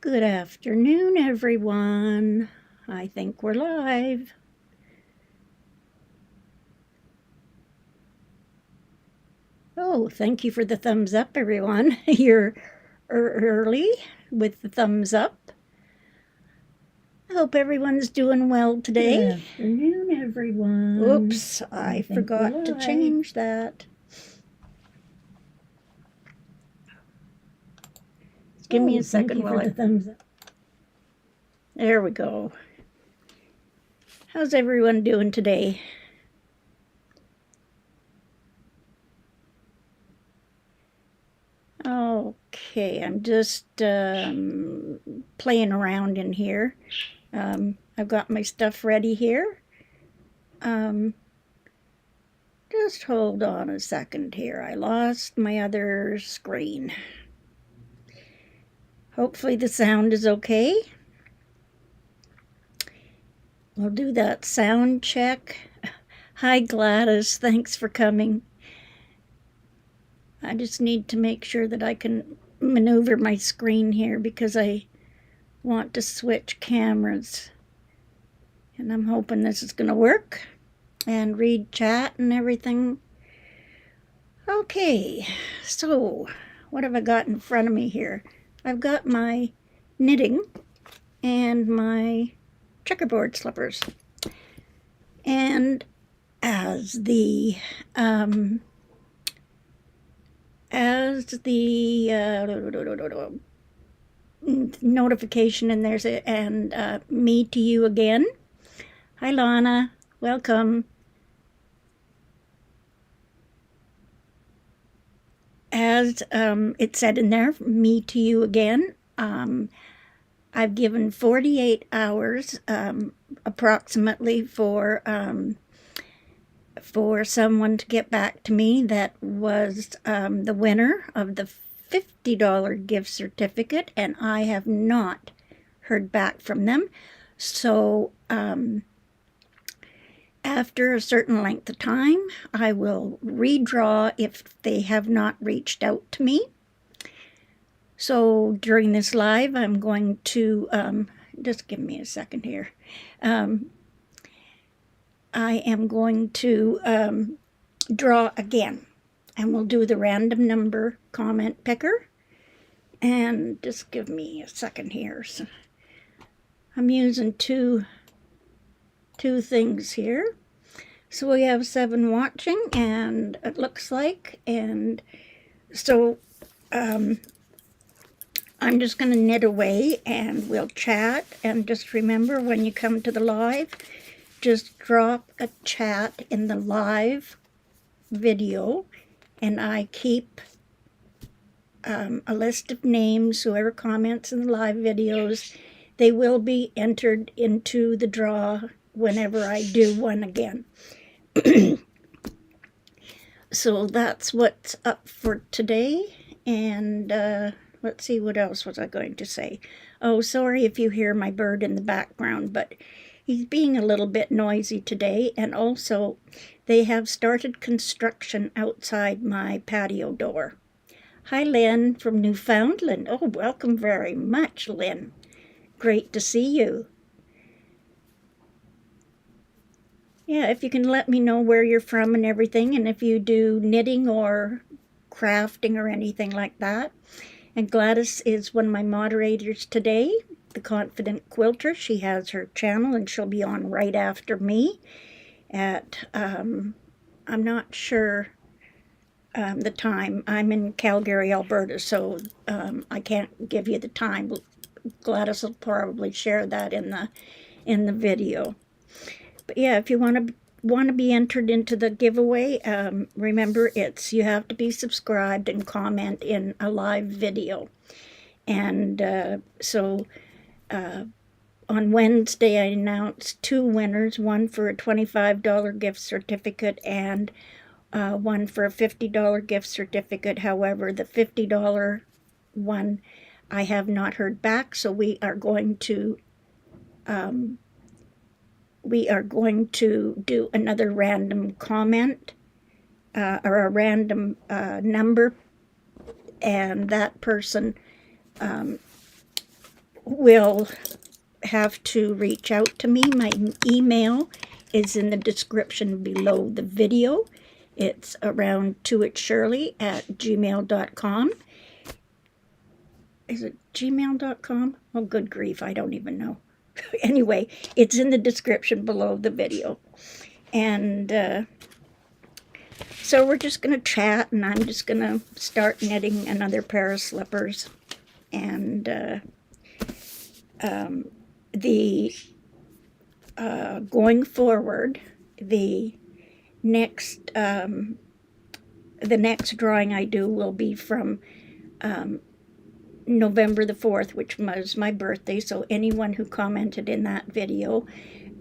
Good afternoon, everyone. I think we're live. Oh, thank you for the thumbs up, everyone. You're early with the thumbs up. I hope everyone's doing well today. Good afternoon, everyone. Oops, I forgot to change that. Give me a second while I... thumbs up. There we go. How's everyone doing today? Okay, I'm just playing around in here. I've got my stuff ready here. Just hold on a second here. I lost my other screen. Hopefully the sound is okay. We'll do that sound check. Hi Gladys, thanks for coming. I just need to make sure that I can maneuver my screen here because I want to switch cameras. And I'm hoping this is going to work and read chat and everything. Okay, so what have I got in front of me here? I've got my knitting and my checkerboard slippers. And as the notification, and there's a, and me to you again. Hi Lana, welcome. As it said in there, me to you again. I've given 48 hours approximately for someone to get back to me that was the winner of the $50 gift certificate, and I have not heard back from them. So after a certain length of time, I will redraw if they have not reached out to me. So during this live, I'm going to, just give me a second here. I am going to draw again, and we'll do the random number comment picker. And just give me a second here. So I'm using two things here. So we have 7 watching, and it looks like, and so I'm just going to knit away and we'll chat. And just remember, when you come to the live, just drop a chat in the live video, and I keep a list of names. Whoever comments in the live videos, they will be entered into the draw whenever I do one again. So that's what's up for today. And let's see, what else was I going to say? Oh, sorry if you hear my bird in the background, but he's being a little bit noisy today. And also, they have started construction outside my patio door. Hi, Lynn from Newfoundland. Oh, welcome very much, Lynn. Great to see you. Yeah, if you can let me know where you're from and everything, and if you do knitting or crafting or anything like that. And Gladys is one of my moderators today, the Confident Quilter. She has her channel, and she'll be on right after me at, I'm not sure the time. I'm in Calgary, Alberta, so I can't give you the time. Gladys will probably share that in the video. But yeah, if you want to be entered into the giveaway, remember, you have to be subscribed and comment in a live video. And so on Wednesday, I announced 2 winners, one for a $25 gift certificate and one for a $50 gift certificate. However, the $50 one, I have not heard back, so we are going to do another random comment or a random number, and that person will have to reach out to me. My email is in the description below the video. It's around toitshirley@gmail.com. Is it gmail.com? Oh, good grief, I don't even know. Anyway, it's in the description below the video. And so we're just going to chat, and I'm just going to start knitting another pair of slippers. And going forward, the next drawing I do will be from November the 4th, which was my birthday, so anyone who commented in that video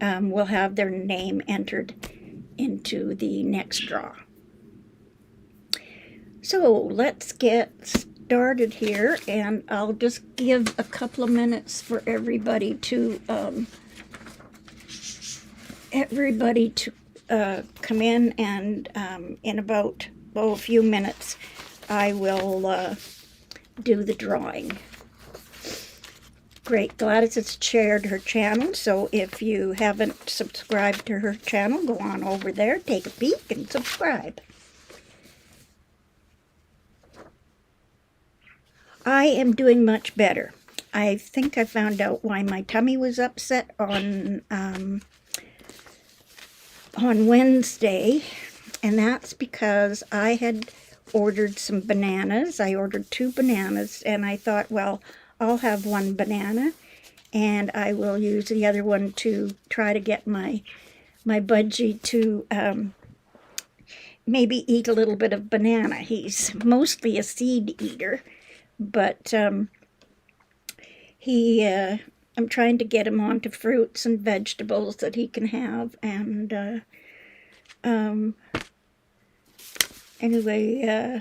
will have their name entered into the next draw. So let's get started here, and I'll just give a couple of minutes for everybody to come in, and in about a few minutes I will do the drawing. Great, Gladys has shared her channel, so if you haven't subscribed to her channel, go on over there, take a peek, and subscribe. I am doing much better. I think I found out why my tummy was upset on Wednesday, and that's because I had ordered some bananas. I ordered 2 bananas, and I thought, well, I'll have 1 banana, and I will use the other one to try to get my budgie to maybe eat a little bit of banana. He's mostly a seed eater, but I'm trying to get him onto fruits and vegetables that he can have, and anyway,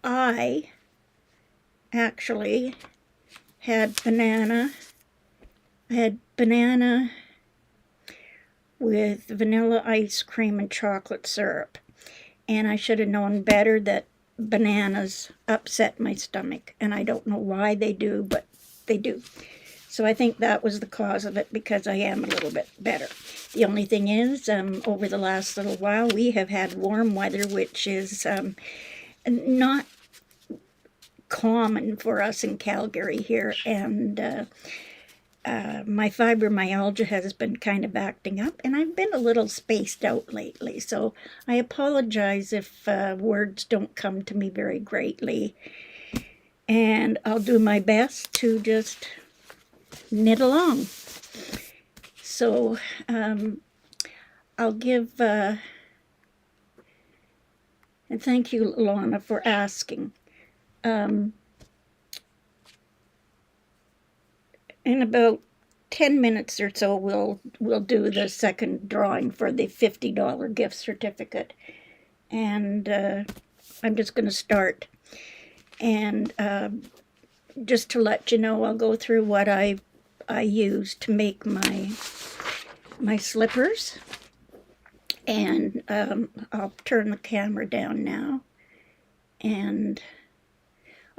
I actually had banana. I had banana with vanilla ice cream and chocolate syrup, and I should have known better that bananas upset my stomach, and I don't know why they do, but they do. So I think that was the cause of it, because I am a little bit better. The only thing is, over the last little while, we have had warm weather, which is not common for us in Calgary here, and my fibromyalgia has been kind of acting up, and I've been a little spaced out lately, so I apologize if words don't come to me very greatly, and I'll do my best to just knit along. So I'll give, and thank you, Lana, for asking. In about 10 minutes or so, we'll do the second drawing for the $50 gift certificate, and I'm just going to start. And just to let you know, I'll go through what I use to make my slippers, and I'll turn the camera down now. And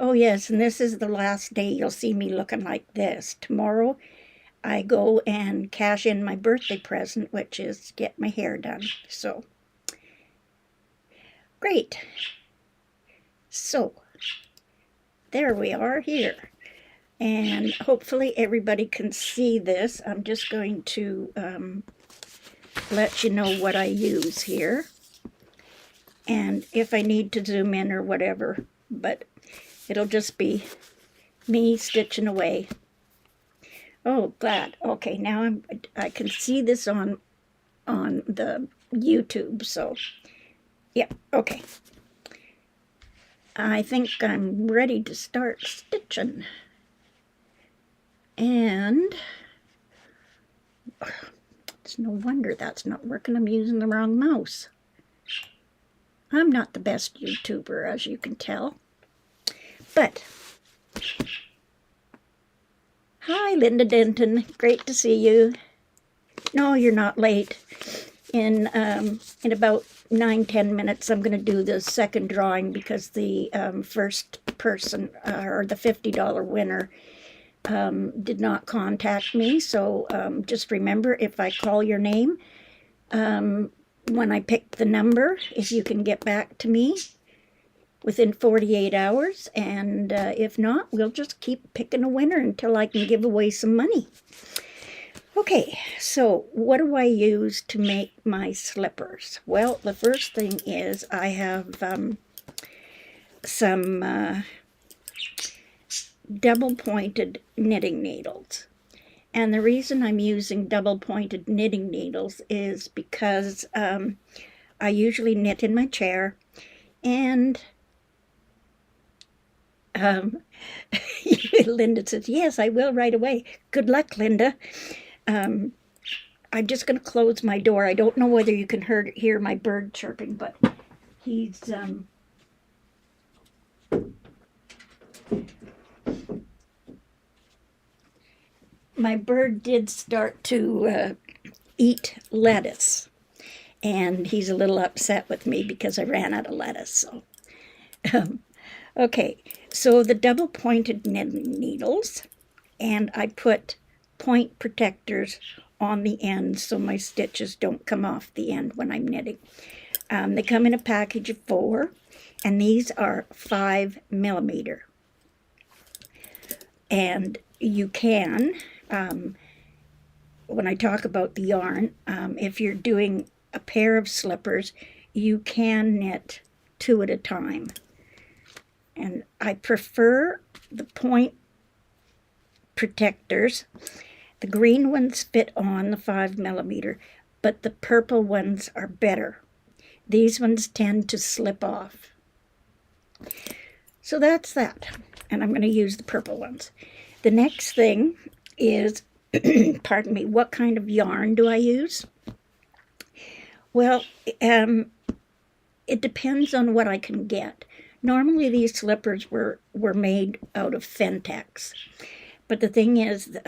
oh yes, and this is the last day you'll see me looking like this. Tomorrow I go and cash in my birthday present, which is get my hair done. So, great. So, there we are here. And hopefully everybody can see this. I'm just going to let you know what I use here. And if I need to zoom in or whatever, but it'll just be me stitching away. Oh, glad. Okay, now I can see this on the YouTube, so yeah, okay. I think I'm ready to start stitching. And it's no wonder that's not working. I'm using the wrong mouse. I'm not the best YouTuber, as you can tell. But, hi, Linda Denton. Great to see you. No, you're not late. In about 9-10 minutes, I'm going to do the second drawing, because the first person, or the $50 winner, did not contact me. So just remember, if I call your name, when I pick the number, if you can get back to me within 48 hours. And if not, we'll just keep picking a winner until I can give away some money. Okay, so what do I use to make my slippers? Well, the first thing is I have some double-pointed knitting needles. And the reason I'm using double-pointed knitting needles is because I usually knit in my chair, and Linda says, yes, I will right away. Good luck, Linda. I'm just going to close my door. I don't know whether you can hear my bird chirping, but he's my bird did start to eat lettuce, and he's a little upset with me because I ran out of lettuce. So, okay, so the double-pointed knitting needles, and I put point protectors on the end so my stitches don't come off the end when I'm knitting. They come in a package of 4, and these are 5 millimeter. And you can, when I talk about the yarn, if you're doing a pair of slippers, you can knit 2 at a time. And I prefer the point protectors. The green ones fit on the 5 millimeter, but the purple ones are better. These ones tend to slip off. So that's that. And I'm going to use the purple ones. The next thing is, pardon me, what kind of yarn do I use? Well, it depends on what I can get. Normally these slippers were made out of Fentex. But the thing is,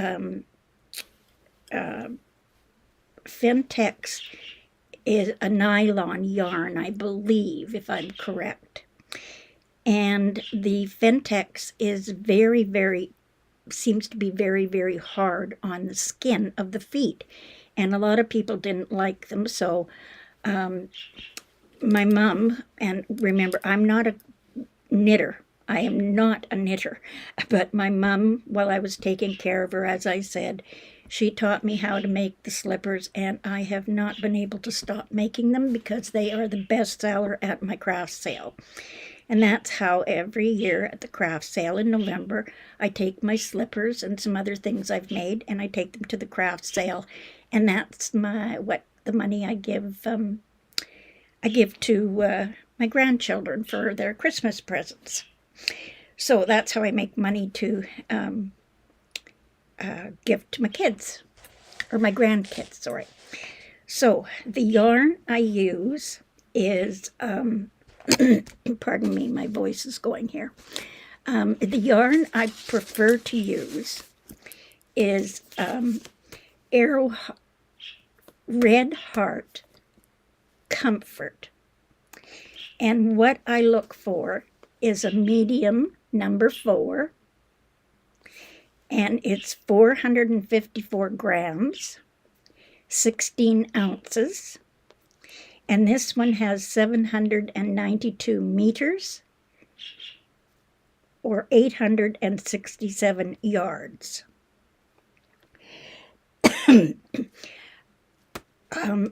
Fentex is a nylon yarn, I believe, if I'm correct. And the Fentex is seems to be very, very hard on the skin of the feet. And a lot of people didn't like them. So my mom, and remember, I'm not a knitter. I am not a knitter. But my mom, while I was taking care of her, as I said, she taught me how to make the slippers, and I have not been able to stop making them because they are the best seller at my craft sale. And that's how every year at the craft sale in November, I take my slippers and some other things I've made, and I take them to the craft sale. And that's the money I give to my grandchildren for their Christmas presents. So that's how I make money to give to my kids, or my grandkids, sorry. So the yarn I use is, pardon me, my voice is going here. The yarn I prefer to use is Arrow Red Heart Comfort. And what I look for is a medium number 4, and it's 454 grams, 16 ounces, and this one has 792 meters, or 867 yards.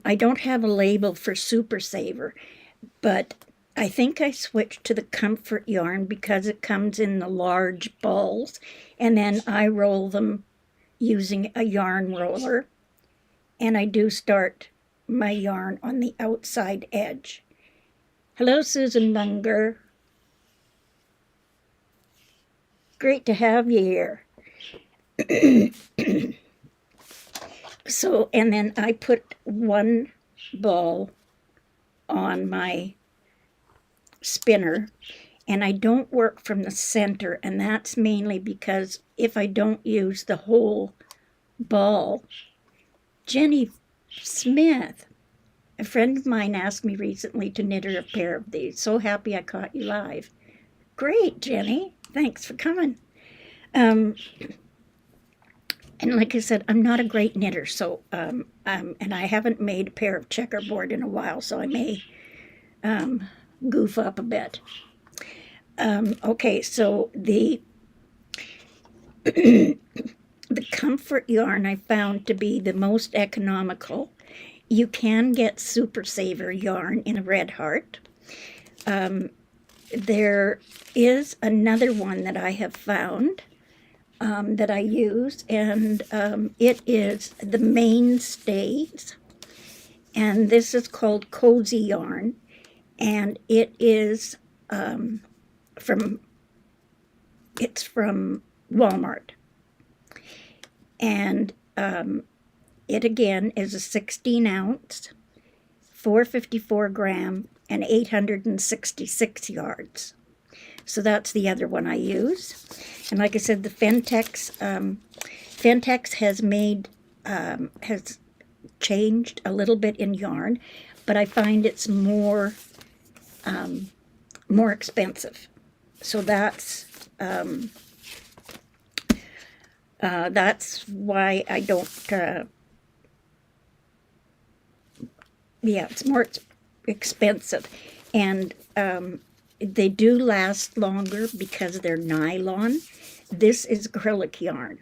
I don't have a label for Super Saver, but I think I switched to the Comfort yarn because it comes in the large balls, and then I roll them using a yarn roller, and I do start my yarn on the outside edge. Hello, Susan Munger. Great to have you here. So, and then I put one ball on my spinner, and I don't work from the center, and that's mainly because if I don't use the whole ball. Jenny Smith, a friend of mine, asked me recently to knit her a pair of these. So happy I caught you live. Great, Jenny. Thanks for coming. And like I said, I'm not a great knitter, so and I haven't made a pair of checkerboard in a while, so I may goof up a bit. Okay, so the the comfort yarn I found to be the most economical. You can get Super Saver yarn in a red heart. There is another one that I have found that I use, and it is the Mainstays, and this is called Cozy Yarn, and it's from Walmart, and it again is a 16 ounce, 454 gram, and 866 yards. So that's the other one I use. And like I said, the Fentex has changed a little bit in yarn, but I find it's more expensive. So that's why I don't. It's more expensive, and they do last longer because they're nylon. This is acrylic yarn,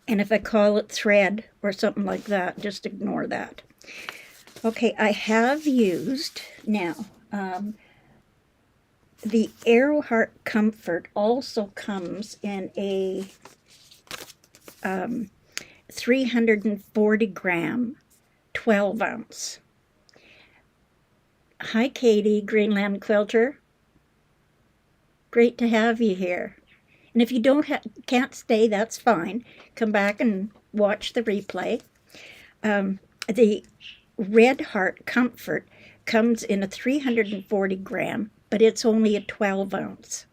and if I call it thread or something like that, just ignore that. Okay, I have used now. The Arrowheart Comfort also comes in a 340 gram, 12 ounce. Hi, Katie, Greenland Quilter. Great to have you here. And if you can't stay, that's fine. Come back and watch the replay. The Red Heart Comfort comes in a 340 gram, but it's only a 12 ounce.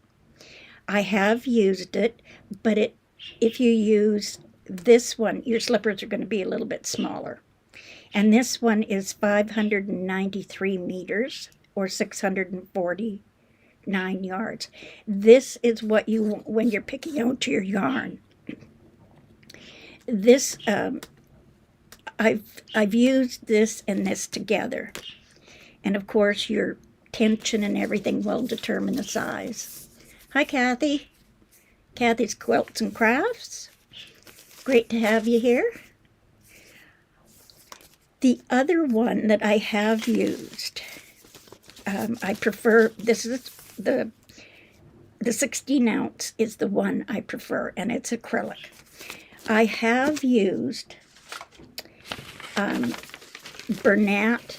I have used it, but if you use this one, your slippers are going to be a little bit smaller. And this one is 593 meters, or 649 yards. This is what you want when you're picking out your yarn. This, I've used this and this together. And of course, your tension and everything will determine the size. Hi, Kathy. Kathy's Quilts and Crafts. Great to have you here. The other one that I have used, I prefer, this is the 16 ounce is the one I prefer, and it's acrylic. I have used Bernat.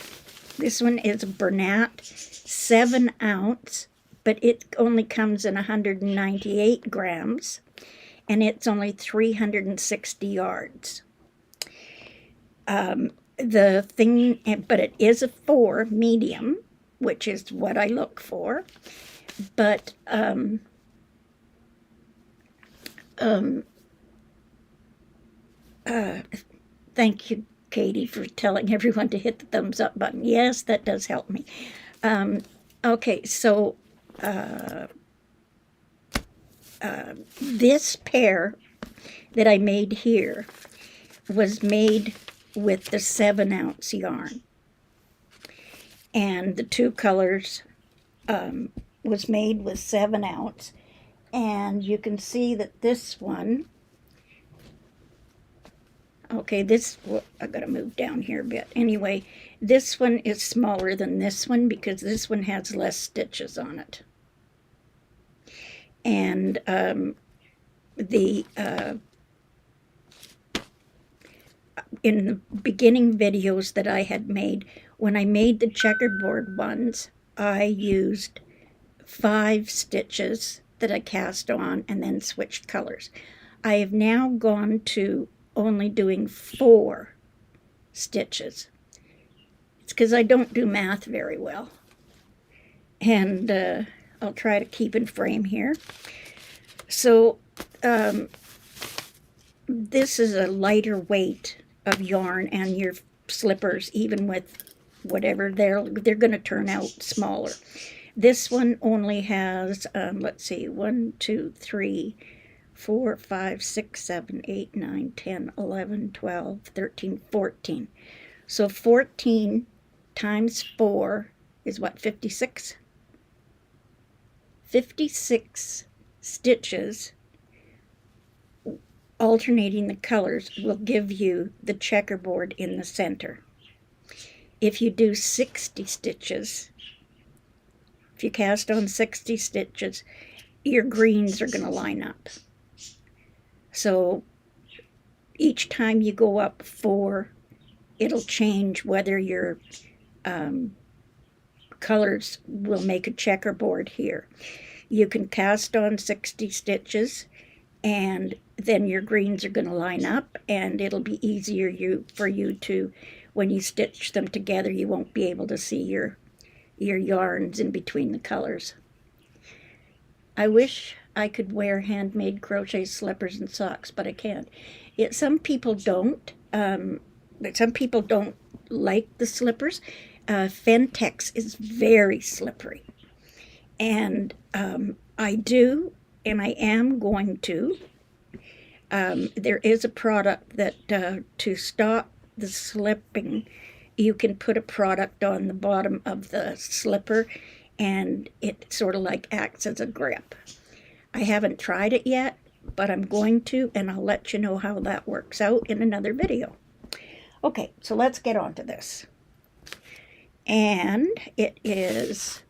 This one is Bernat 7 ounce, but it only comes in 198 grams, and it's only 360 yards. But it is a 4 medium, which is what I look for. But thank you, Katie, for telling everyone to hit the thumbs up button. Yes, that does help me. Okay, so this pair that I made here was made with the 7 ounce yarn, and the two colors was made with 7 ounce, and you can see that this one, okay, I gotta move down here a bit. Anyway, this one is smaller than this one because this one has less stitches on it. And in the beginning videos that I had made, when I made the checkerboard ones, I used 5 stitches that I cast on and then switched colors. I have now gone to only doing 4 stitches. It's because I don't do math very well. And I'll try to keep in frame here. So this is a lighter weight of yarn, and your slippers, even with whatever, they're going to turn out smaller. This one only has, let's see, 1, 2, 3, 4, 5, 6, 7, 8, 9, 10, 11, 12, 13, 14. So 14 times 4 is what, 56? 56 stitches alternating the colors will give you the checkerboard in the center. If you do 60 stitches, if you cast on 60 stitches, your greens are going to line up. So each time you go up 4, it'll change whether your colors will make a checkerboard here. You can cast on 60 stitches, and then your greens are going to line up, and it'll be easier for you to, when you stitch them together, you won't be able to see your yarns in between the colors. I wish I could wear handmade crochet slippers and socks, but I can't. Some people don't. Some people don't like the slippers. Fentex is very slippery, and I do, and I am going to. There is a product that to stop the slipping, you can put a product on the bottom of the slipper, and it sort of like acts as a grip. I haven't tried it yet, but I'm going to, and I'll let you know how that works out in another video. Okay, so let's get on to this. And it is,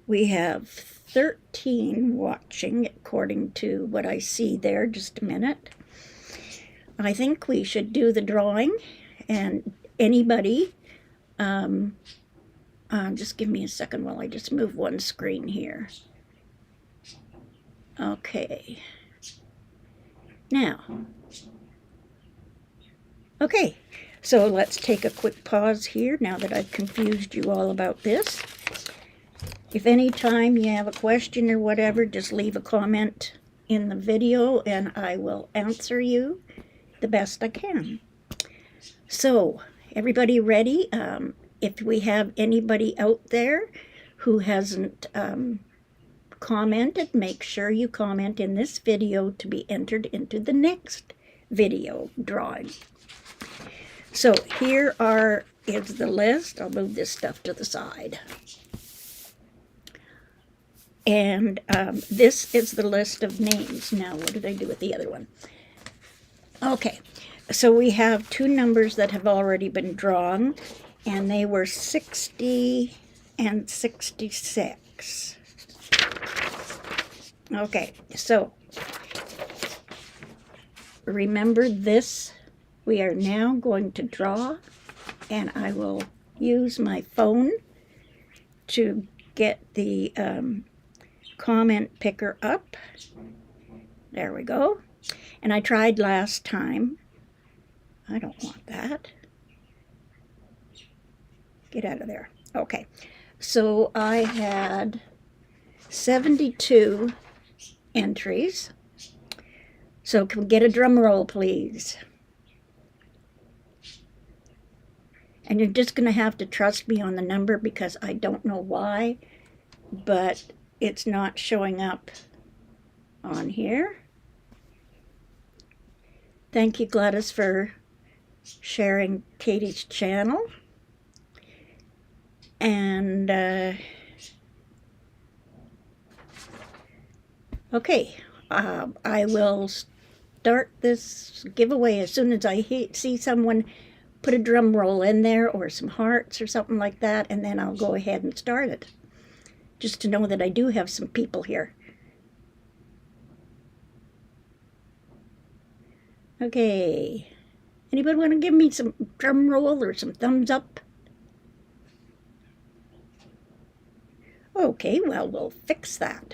we have 13 watching according to what I see there. Just a minute. I think we should do the drawing, and anybody, just give me a second while I just move one screen here. Okay. Now, okay, so let's take a quick pause here now that I've confused you all about this. If any time you have a question or whatever, just leave a comment in the video and I will answer you the best I can. So, everybody ready? If we have anybody out there who hasn't commented, make sure you comment in this video to be entered into the next video drawing. So here is the list. I'll move this stuff to the side. And this is the list of names. Now, what did I do with the other one? Okay, so we have 2 numbers that have already been drawn, and they were 60 and 66. Okay, so remember this. We are now going to draw, and I will use my phone to get the comment picker up. There we go. And I tried last time. I don't want that. Get out of there. Okay. So I had 72 entries. So can we get a drum roll, please? And you're just going to have to trust me on the number because I don't know why, but it's not showing up on here. Thank you, Gladys, for sharing Katie's channel. And, okay, I will start this giveaway as soon as I see someone put a drum roll in there or some hearts or something like that, and then I'll go ahead and start it. Just to know that I do have some people here. Okay. Anybody want to give me some drum roll or some thumbs up? Okay, well, we'll fix that.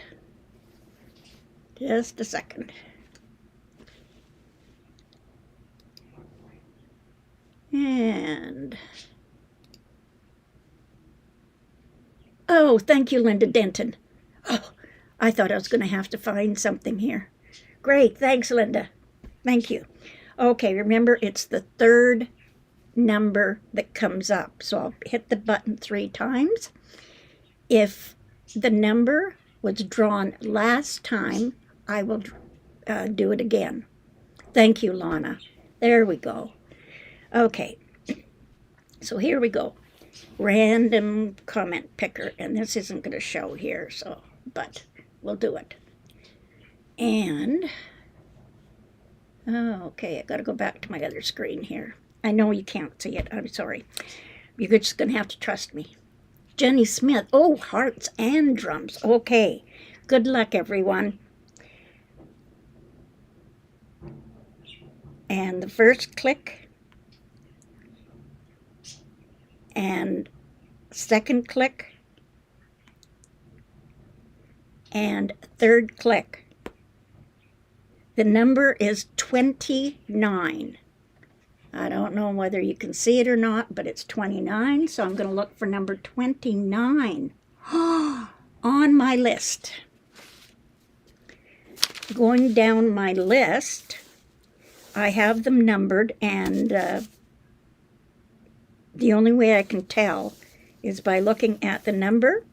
Just a second. And... oh, thank you, Linda Denton. Oh, I thought I was going to have to find something here. Great, thanks, Linda. Thank you. Okay, remember, it's the 3rd number that comes up. So I'll hit the button 3 times. If the number was drawn last time, I will do it again. Thank you, Lana. There we go. Okay, so here we go. Random comment picker, and this isn't going to show here, so, but we'll do it. And, okay, I got to go back to my other screen here. I know you can't see it. I'm sorry. You're just going to have to trust me. Jenny Smith. Oh, hearts and drums. Okay. Good luck, everyone. And the first click. And second click. And third click. The number is 29. I don't know whether you can see it or not, but it's 29, so I'm going to look for number 29 on my list. Going down my list, I have them numbered, and the only way I can tell is by looking at the number,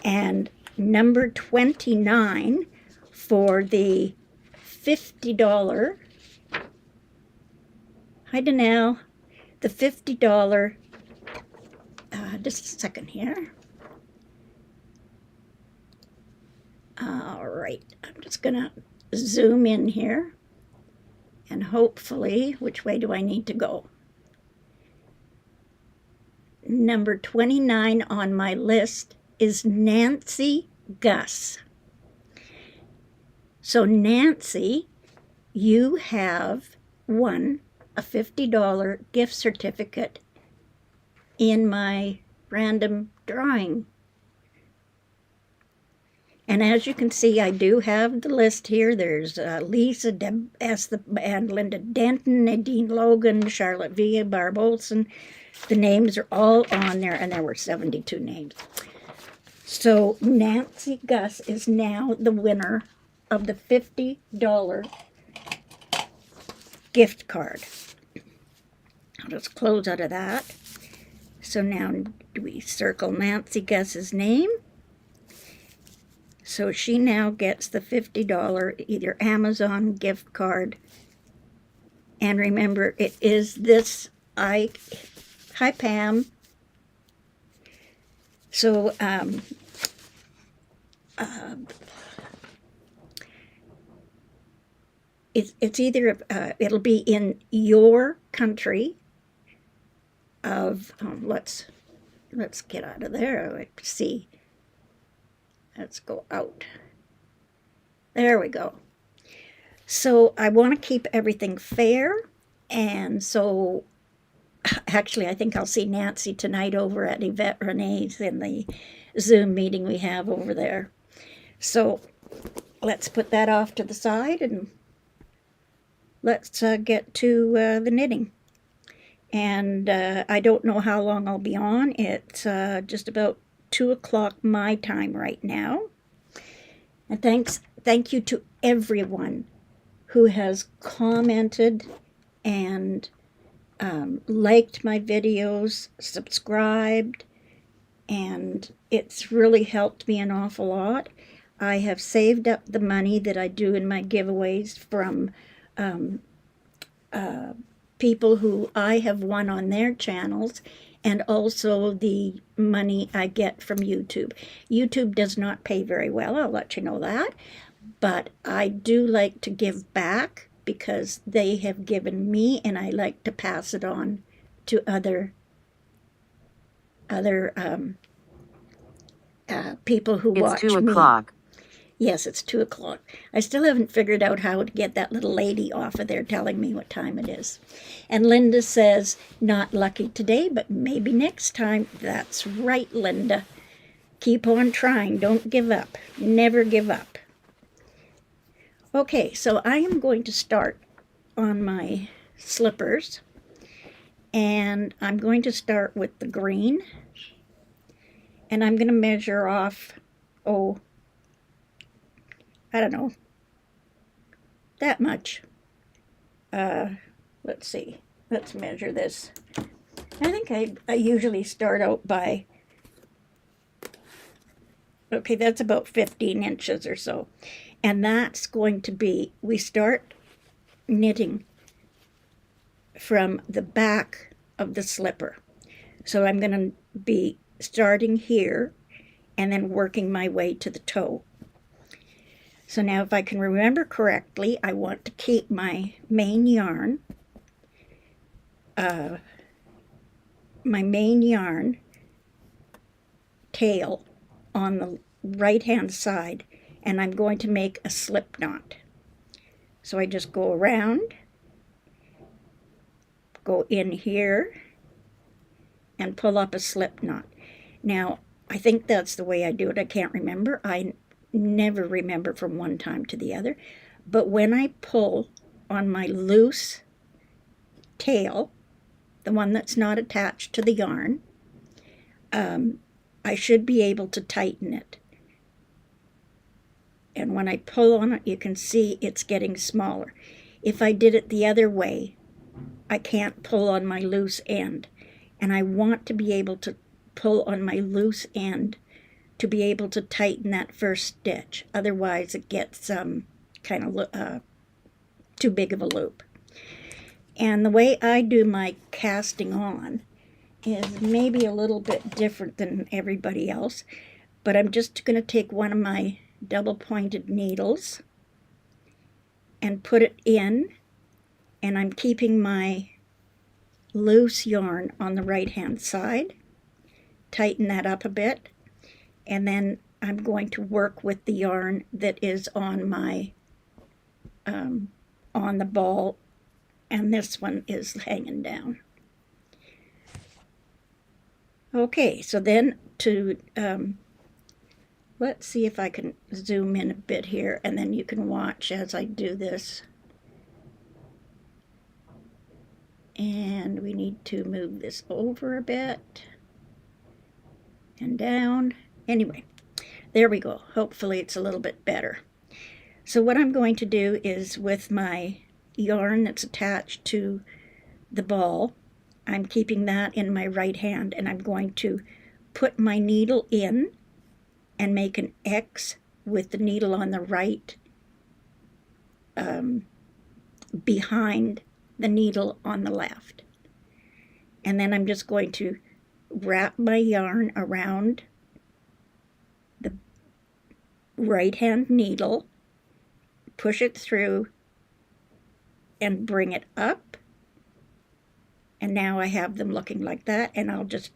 and number 29 for the $50. Hi, Danelle. The $50, just a second here. All right, I'm just gonna zoom in here, and hopefully, which way do I need to go? Number 29 on my list is Nancy Gus. So Nancy, you have won a $50 gift certificate in my random drawing. And as you can see, I do have the list here. There's Lisa, Deb S. and Linda Denton, Nadine Logan, Charlotte V., Barb Olson. The names are all on there, and there were 72 names. So Nancy Gus is now the winner of the $50 gift card. I'll just close out of that. So now do we circle Nancy Gus's name? So she now gets the $50 either Amazon gift card. And remember, it is this hi Pam. So it's either it'll be in your country of let's get out of there. Let's see. Let's go out. There we go. So I want to keep everything fair, and so actually I think I'll see Nancy tonight over at Yvette Renee's in the Zoom meeting we have over there. So let's put that off to the side and let's get to the knitting. And I don't know how long I'll be on. It's just about 2 o'clock my time right now. And thank you to everyone who has commented and liked my videos, subscribed, and it's really helped me an awful lot. I have saved up the money that I do in my giveaways from people who I have won on their channels, and also the money I get from YouTube. YouTube does not pay very well, I'll let you know that, but I do like to give back because they have given me, and I like to pass it on to other people who watch me. It's 2 o'clock. Yes, it's 2 o'clock. I still haven't figured out how to get that little lady off of there telling me what time it is. And Linda says, not lucky today, but maybe next time. That's right, Linda. Keep on trying. Don't give up. Never give up. Okay, so I am going to start on my slippers. And I'm going to start with the green. And I'm going to measure off, I don't know, that much. Let's see. Let's measure this. I think I usually start out by, okay, that's about 15 inches or so. And that's going to be, we start knitting from the back of the slipper. So I'm going to be starting here and then working my way to the toe. So now if I can remember correctly, I want to keep my main yarn, tail on the right hand side, and I'm going to make a slip knot. So I just go around, go in here, and pull up a slip knot. Now, I think that's the way I do it. I can't remember. I never remember from one time to the other. But when I pull on my loose tail, the one that's not attached to the yarn, I should be able to tighten it. And when I pull on it, you can see it's getting smaller. If I did it the other way, I can't pull on my loose end. And I want to be able to pull on my loose end to be able to tighten that first stitch. Otherwise, it gets kind of too big of a loop. And the way I do my casting on is maybe a little bit different than everybody else, but I'm just going to take one of my double pointed needles and put it in, and I'm keeping my loose yarn on the right hand side, tighten that up a bit, and then I'm going to work with the yarn that is on my on the ball, and this one is hanging down. Okay, so then to let's see if I can zoom in a bit here, and then you can watch as I do this. And we need to move this over a bit and down. Anyway, there we go. Hopefully it's a little bit better. So what I'm going to do is, with my yarn that's attached to the ball, I'm keeping that in my right hand, and I'm going to put my needle in and make an X with the needle on the right behind the needle on the left. And then I'm just going to wrap my yarn around the right hand needle, push it through, and bring it up. And now I have them looking like that, and I'll just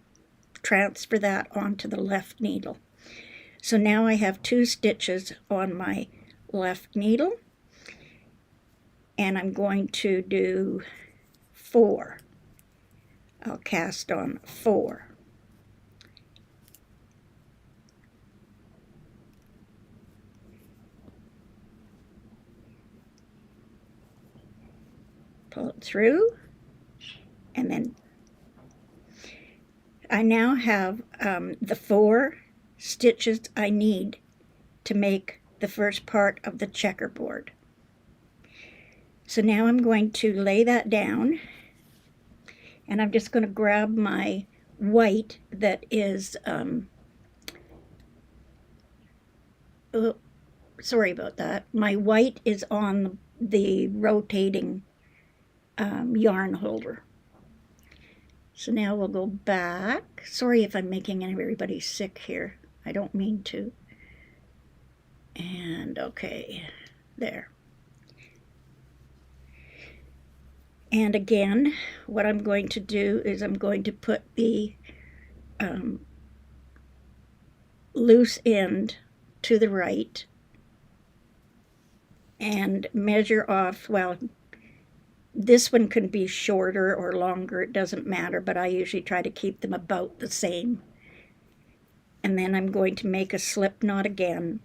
transfer that onto the left needle. So now I have 2 stitches on my left needle, and I'm going to do 4. I'll cast on 4. Pull it through, and then I now have the 4 stitches I need to make the first part of the checkerboard. So now I'm going to lay that down, and I'm just going to grab my white that is, oh, sorry about that. My white is on the rotating yarn holder. So now we'll go back. Sorry if I'm making everybody sick here. I don't mean to. And okay, there. And again, what I'm going to do is I'm going to put the loose end to the right and measure off, well, this one can be shorter or longer, it doesn't matter, but I usually try to keep them about the same. And then I'm going to make a slip knot again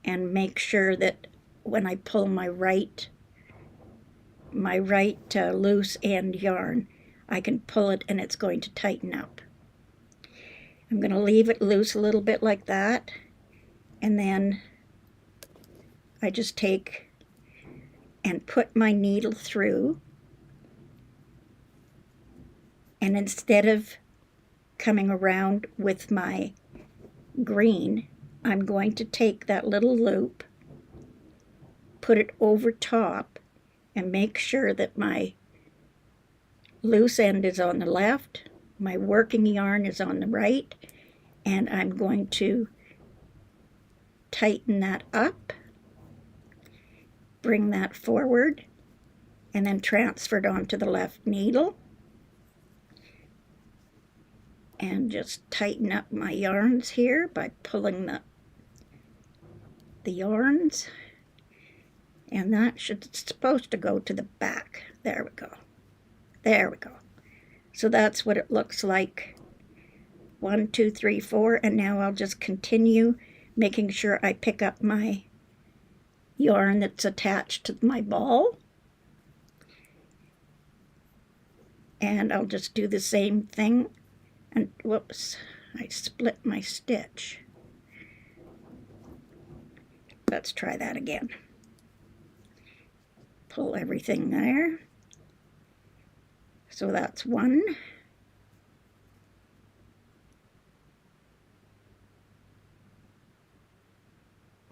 and make sure that when I pull my right loose end yarn, I can pull it and it's going to tighten up. I'm going to leave it loose a little bit like that, and then I just take and put my needle through, and instead of coming around with my green, I'm going to take that little loop, put it over top, and make sure that my loose end is on the left, my working yarn is on the right, and I'm going to tighten that up, bring that forward, and then transfer it onto the left needle, and just tighten up my yarns here by pulling the yarns, and that it's supposed to go to the back. There we go. There we go. So that's what it looks like. 1, 2, 3, 4, and now I'll just continue making sure I pick up my yarn that's attached to my ball, and I'll just do the same thing. And whoops, I split my stitch. Let's try that again. Pull everything there. So that's 1.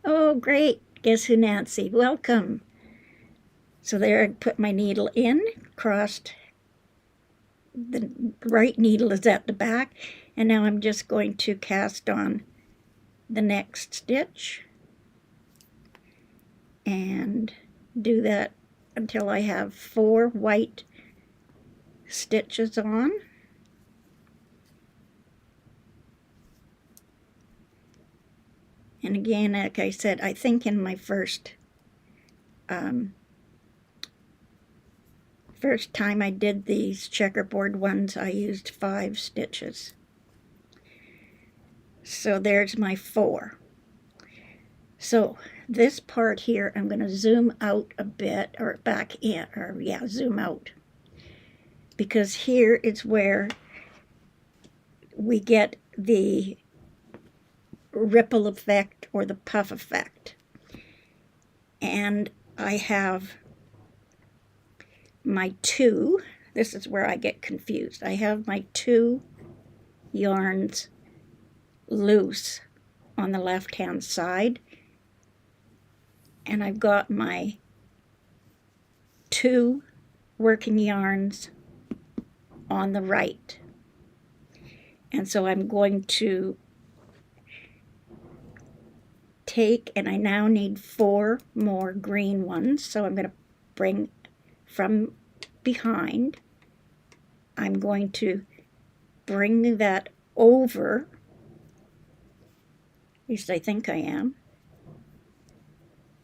Oh, great. Guess who, Nancy? Welcome. So there I put my needle in, crossed. The right needle is at the back, and now I'm just going to cast on the next stitch and do that until I have 4 white stitches on. And again, like I said, I think in my first time I did these checkerboard ones, I used 5 stitches. So there's my 4. So this part here, I'm going to zoom out a bit, or back in, or yeah, zoom out. Because here is where we get the ripple effect or the puff effect. And I have my 2, this is where I get confused. I have my 2 yarns loose on the left-hand side, and I've got my 2 working yarns on the right. And so I'm going to take, and I now need 4 more green ones, so I'm going to bring from behind, I'm going to bring that over, at least I think I am,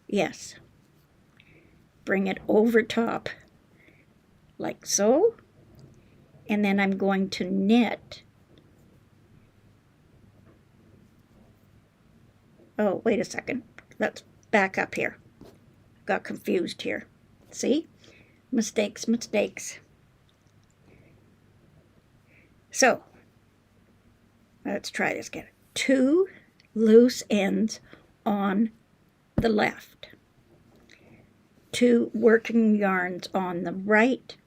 yes, bring it over top like so, and then I'm going to knit. Oh, wait a second, let's back up here, got confused here, see? Mistakes. So, let's try this again. 2 loose ends on the left. 2 working yarns on the right.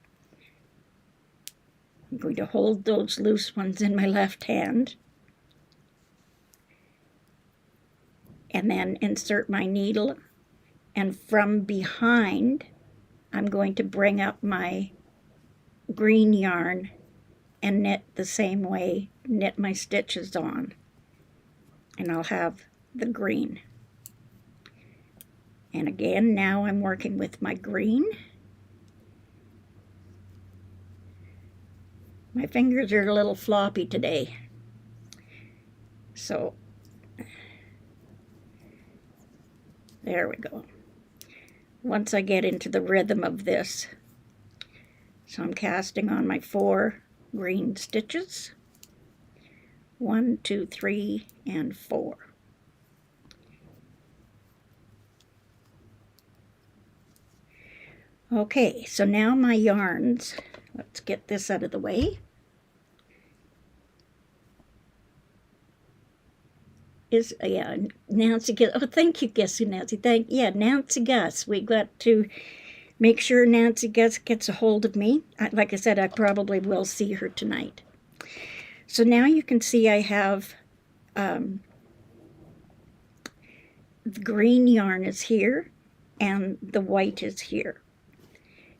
I'm going to hold those loose ones in my left hand. And then insert my needle. And from behind, I'm going to bring up my green yarn and knit the same way, knit my stitches on, and I'll have the green. And again, now I'm working with my green. My fingers are a little floppy today, so there we go. Once I get into the rhythm of this, so I'm casting on my 4 green stitches, 1, 2, 3, and 4. Okay, so now my yarns, let's get this out of the way. Yeah, Nancy, oh, thank you, Guess Who, Nancy. Nancy Gus. We got to make sure Nancy Gus gets a hold of me. Like I said, I probably will see her tonight. So now you can see I have the green yarn is here and the white is here.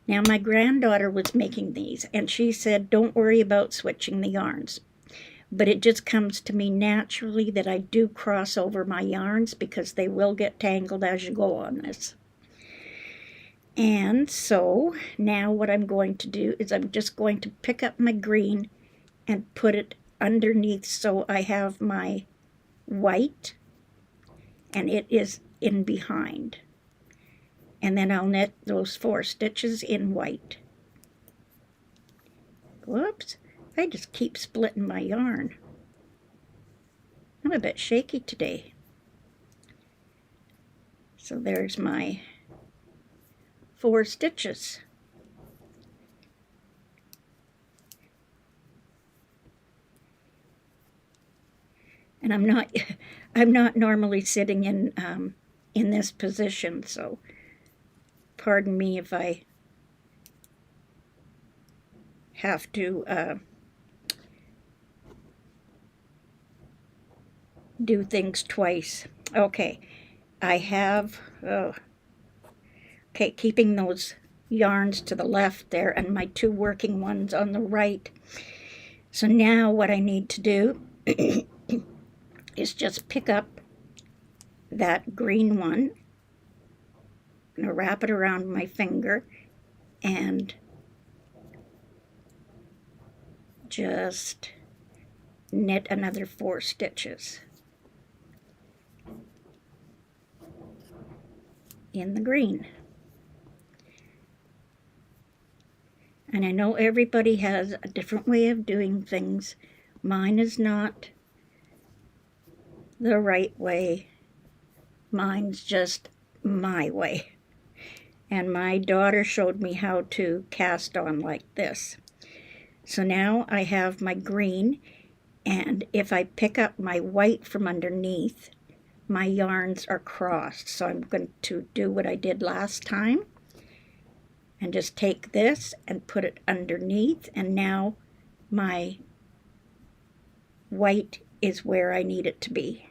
Now my granddaughter was making these and she said, don't worry about switching the yarns. But it just comes to me naturally that I do cross over my yarns because they will get tangled as you go on this. And so now what I'm going to do is I'm just going to pick up my green and put it underneath so I have my white and it is in behind. And then I'll knit those 4 stitches in white. Whoops, I just keep splitting my yarn. I'm a bit shaky today. So there's my 4 stitches. And I'm not normally sitting in this position, so pardon me if I have to do things twice. Okay, I have, okay, keeping those yarns to the left there and my 2 working ones on the right. So now what I need to do is just pick up that green one. I'm going to wrap it around my finger and just knit another 4 stitches in the green. And I know everybody has a different way of doing things. Mine is not the right way. Mine's just my way. And my daughter showed me how to cast on like this. So now I have my green, and if I pick up my white from underneath, my yarns are crossed. So I'm going to do what I did last time and just take this and put it underneath, and now my white is where I need it to be.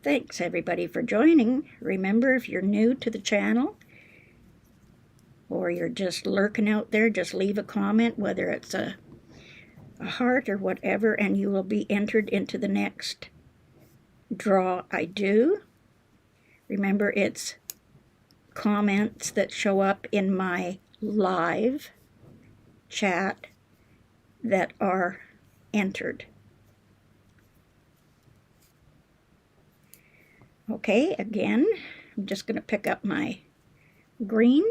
Thanks everybody for joining. Remember, if you're new to the channel or you're just lurking out there, just leave a comment, whether it's a heart or whatever, and you will be entered into the next draw I do. Remember, it's comments that show up in my live chat that are entered. Okay, again, I'm just going to pick up my green.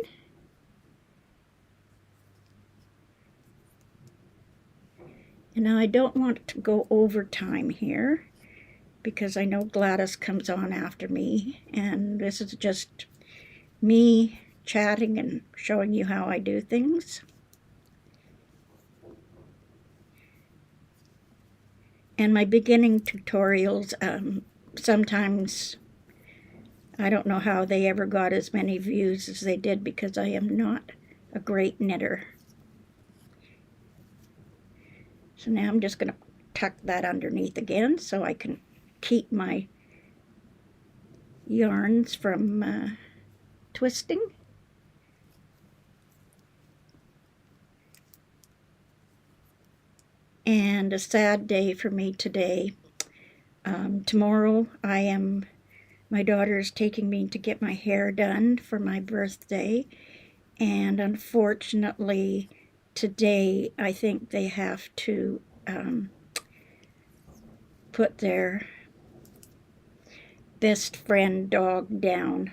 And now I don't want to go over time here because I know Gladys comes on after me, and this is just me chatting and showing you how I do things. And my beginning tutorials, sometimes I don't know how they ever got as many views as they did because I am not a great knitter. So now I'm just going to tuck that underneath again so I can keep my yarns from twisting. And a sad day for me today. Tomorrow my daughter is taking me to get my hair done for my birthday, and unfortunately today I think they have to put their best friend dog down.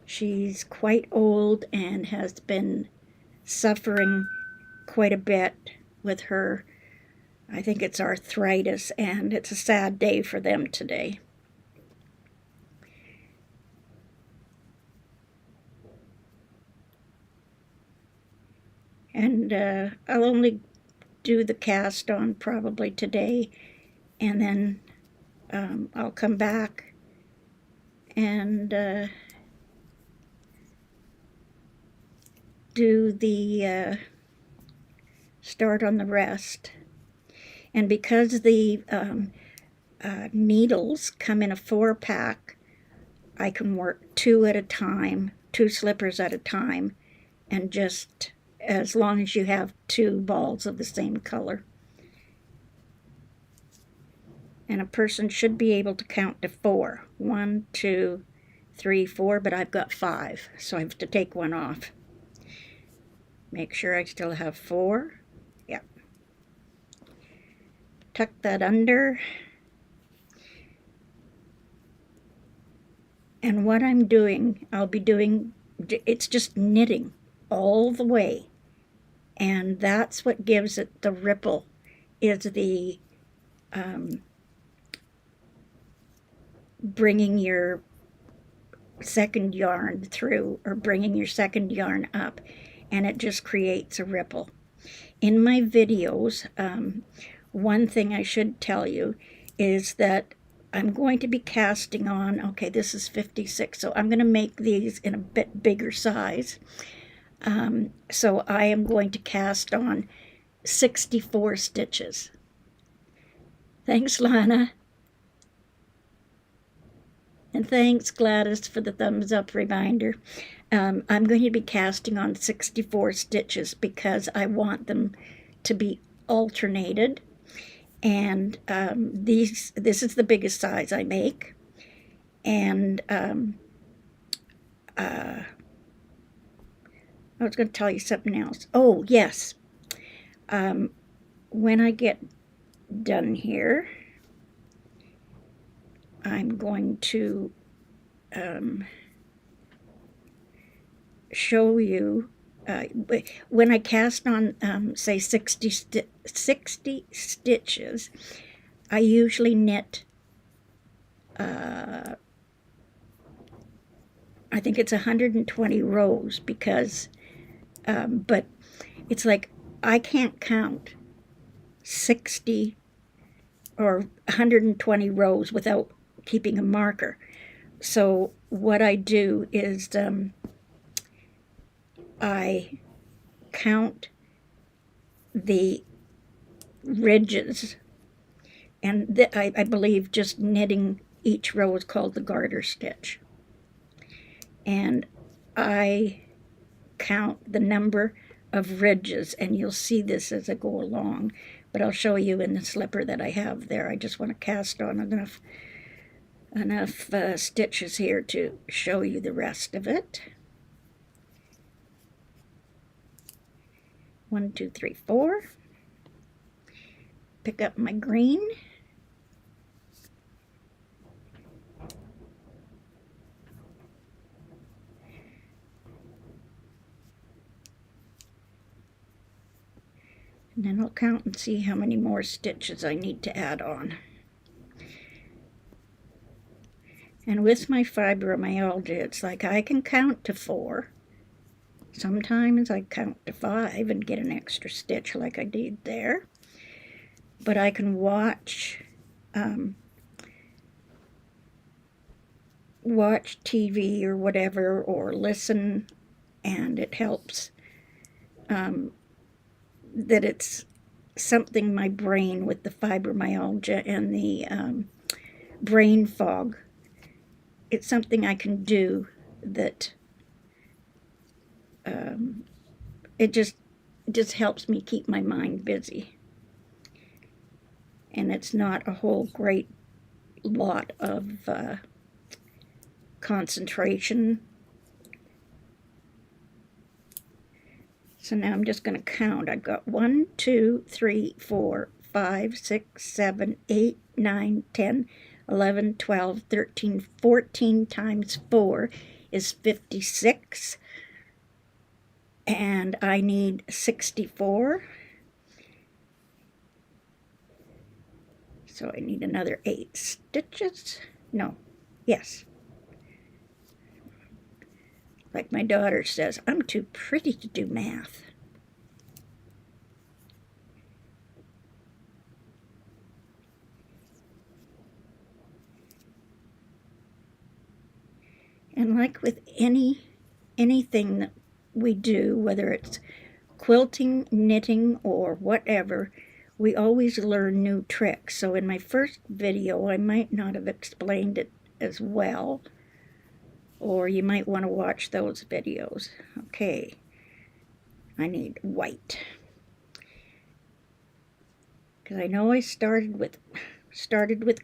She's quite old and has been suffering quite a bit with her, I think it's arthritis, and it's a sad day for them today. And I'll only do the cast on probably today, and then I'll come back and do the start on the rest. And because the needles come in a 4-pack, I can work 2 at a time, 2 slippers at a time, and just as long as you have 2 balls of the same color. And a person should be able to count to 4. 1, 2, 3, 4, but I've got 5, so I have to take one off. Make sure I still have 4. Yep. Tuck that under. And what I'm doing, I'll be doing, it's just knitting all the way. And that's what gives it the ripple, is the bringing your second yarn through, or bringing your second yarn up, and it just creates a ripple. In my videos, one thing I should tell you is that I'm going to be casting on, okay, this is 56, so I'm going to make these in a bit bigger size. So I am going to cast on 64 stitches. Thanks, Lana. And thanks, Gladys, for the thumbs up reminder. I'm going to be casting on 64 stitches because I want them to be alternated. And this is the biggest size I make. And I was going to tell you something else. Oh, yes. When I get done here, I'm going to show you, when I cast on, say, 60 stitches, I usually knit, I think it's 120 rows, because, but it's like I can't count 60 or 120 rows without keeping a marker. So what I do is I count the ridges, and I believe just knitting each row is called the garter stitch. And I count the number of ridges, and you'll see this as I go along, but I'll show you in the slipper that I have there. I just want to cast on enough stitches here to show you the rest of it. 1, 2, 3, 4. Pick up my green. And then I'll count and see how many more stitches I need to add on. And with my fibromyalgia, it's like I can count to 4. Sometimes I count to 5 and get an extra stitch like I did there. But I can watch TV or whatever, or listen, and it helps. That it's something my brain, with the fibromyalgia and the brain fog, it's something I can do that it just helps me keep my mind busy. And it's not a whole great lot of concentration. So now I'm just going to count. I've got 1, 2, 3, 4, 5, 6, 7, 8, 9, 10, 11, 12, 13, 14 times 4 is 56. And I need 64. So I need another 8 stitches. No, yes. Like my daughter says, I'm too pretty to do math. And like with anything that we do, whether it's quilting, knitting, or whatever, we always learn new tricks. So in my first video, I might not have explained it as well, or you might want to watch those videos. Okay, I need white, because I know I started with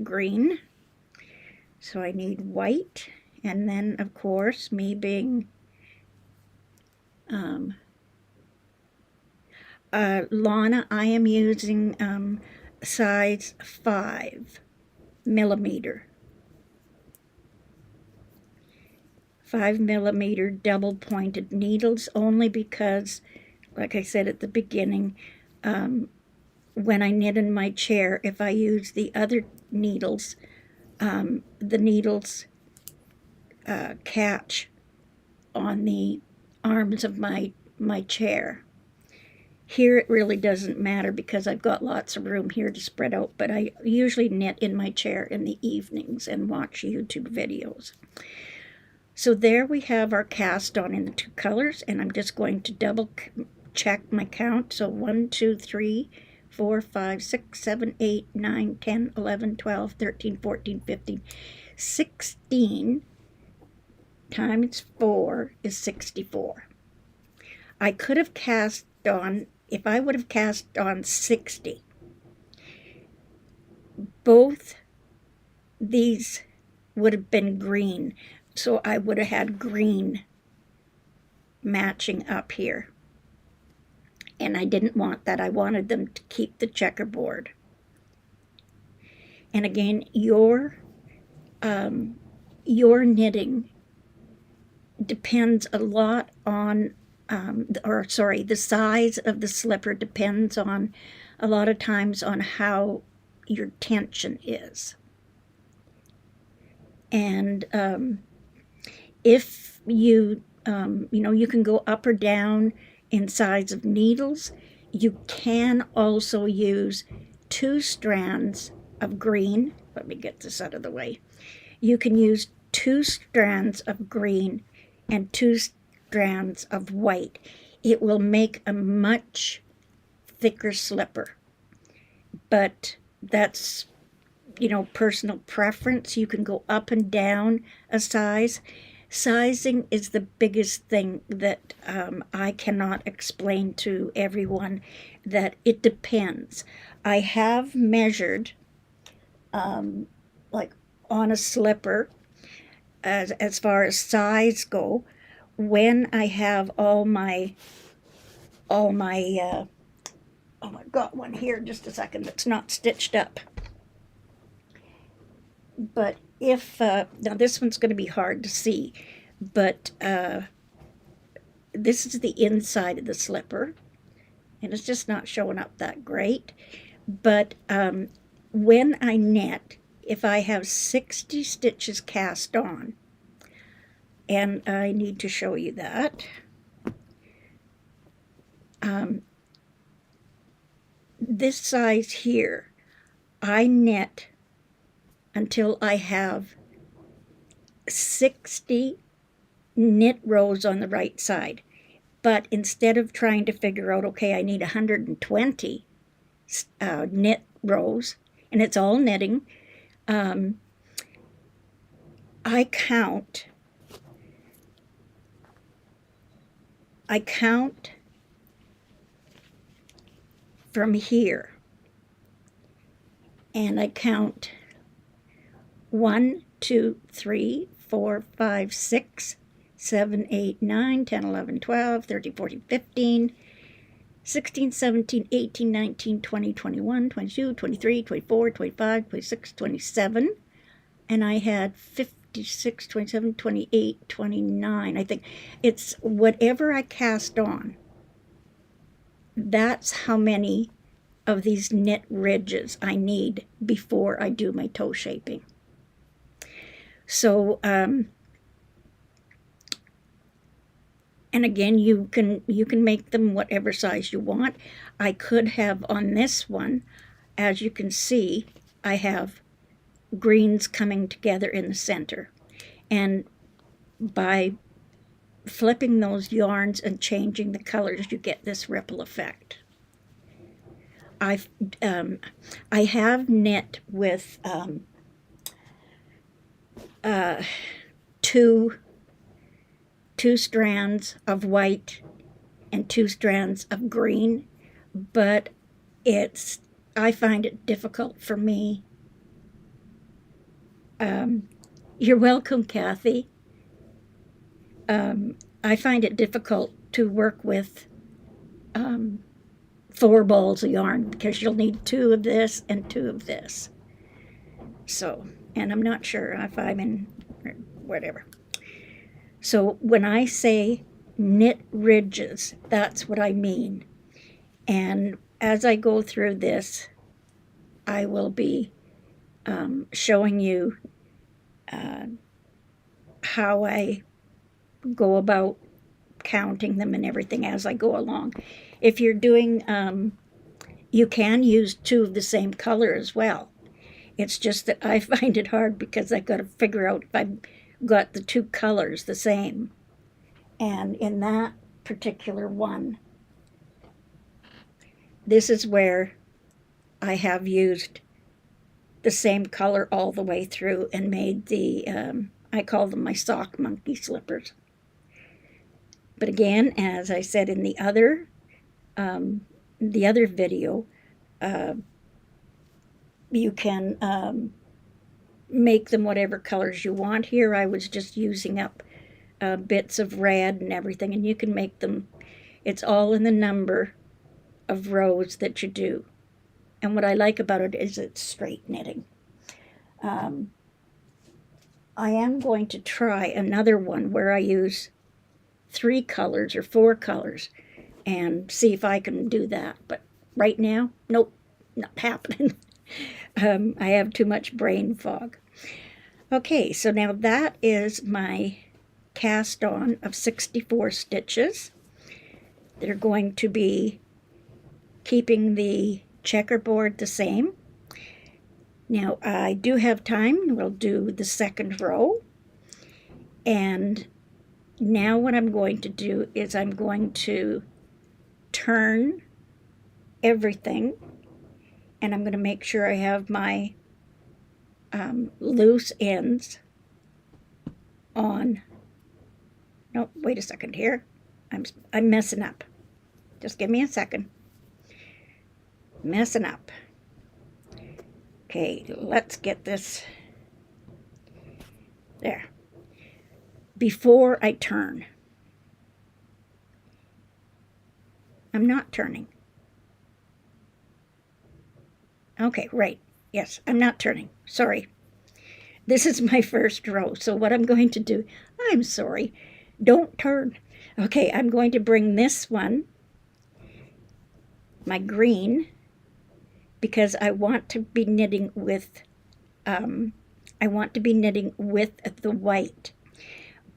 green, so I need white. And then, of course, me being Lana, I am using size 5 millimeter. 5 millimeter double pointed needles, only because, like I said at the beginning, when I knit in my chair, if I use the other needles, the needles catch on the arms of my chair. Here it really doesn't matter because I've got lots of room here to spread out, but I usually knit in my chair in the evenings and watch YouTube videos. So there we have our cast on in the 2 colors, and I'm just going to double check my count. So 1, 2, 3, 4, 5, 6, 7, 8, 9, 10, 11, 12, 13, 14, 15, 16 times 4 is 64. I could have cast on, if I would have cast on 60, both these would have been green. So I would have had green matching up here. And I didn't want that. I wanted them to keep the checkerboard. And again, your knitting depends a lot on, the size of the slipper depends on, a lot of times, on how your tension is. And if you, you can go up or down in size of needles. You can also use 2 strands of green. Let me get this out of the way. You can use 2 strands of green and 2 strands of white. It will make a much thicker slipper, but that's, personal preference. You can go up and down a size. Sizing is the biggest thing that I cannot explain to everyone, that it depends. I have measured, like on a slipper, as far as size go, when I have all my oh, I've got one here, just a second, that's not stitched up. But if, now this one's going to be hard to see, but this is the inside of the slipper, and it's just not showing up that great. But when I knit, if I have 60 stitches cast on, and I need to show you that, this size here, I knit until I have 60 knit rows on the right side. But instead of trying to figure out, okay, I need 120 knit rows, and it's all knitting, I count from here, and I count 1, 2, 3, 4, 5, 6, 7, 8, 9, 10, 11, 12, 13, 14, 15, 16, 17, 18, 19, 20, 21, 22, 23, 24, 25, 26, 27, and I had 56, 27, 28, 29. I think it's whatever I cast on. That's how many of these knit ridges I need before I do my toe shaping. So, and again, you can make them whatever size you want. I could have on this one, as you can see, I have greens coming together in the center. And by flipping those yarns and changing the colors, you get this ripple effect. I've I have knit with two strands of white and 2 strands of green, but I find it difficult for me. You're welcome, Kathy. I find it difficult to work with 4 balls of yarn because you'll need 2 of this and 2 of this. So, and I'm not sure if I'm in whatever. So when I say knit ridges, that's what I mean. And as I go through this, I will be showing you how I go about counting them and everything as I go along. If you're doing, you can use 2 of the same color as well. It's just that I find it hard because I've got to figure out if I've got the 2 colors the same. And in that particular one, this is where I have used the same color all the way through and made the, I call them my sock monkey slippers. But again, as I said in the other video, you can make them whatever colors you want. Here I was just using up bits of red and everything, and you can make them, it's all in the number of rows that you do. And what I like about it is it's straight knitting. I am going to try another one where I use 3 colors or 4 colors and see if I can do that. But right now, nope, not happening. I have too much brain fog. Okay, so now that is my cast on of 64 stitches. They're going to be keeping the checkerboard the same. Now I do have time. We'll do the second row. And now what I'm going to do is I'm going to turn everything, and I'm going to make sure I have my loose ends on. No, wait a second here. I'm messing up. Just give me a second. Messing up. Okay, let's get this there. Before I turn, I'm not turning. Okay, right. Yes, I'm not turning. Sorry. This is my first row, so what I'm going to do, I'm sorry, don't turn. Okay, I'm going to bring this one, my green, because I want to be knitting with, the white.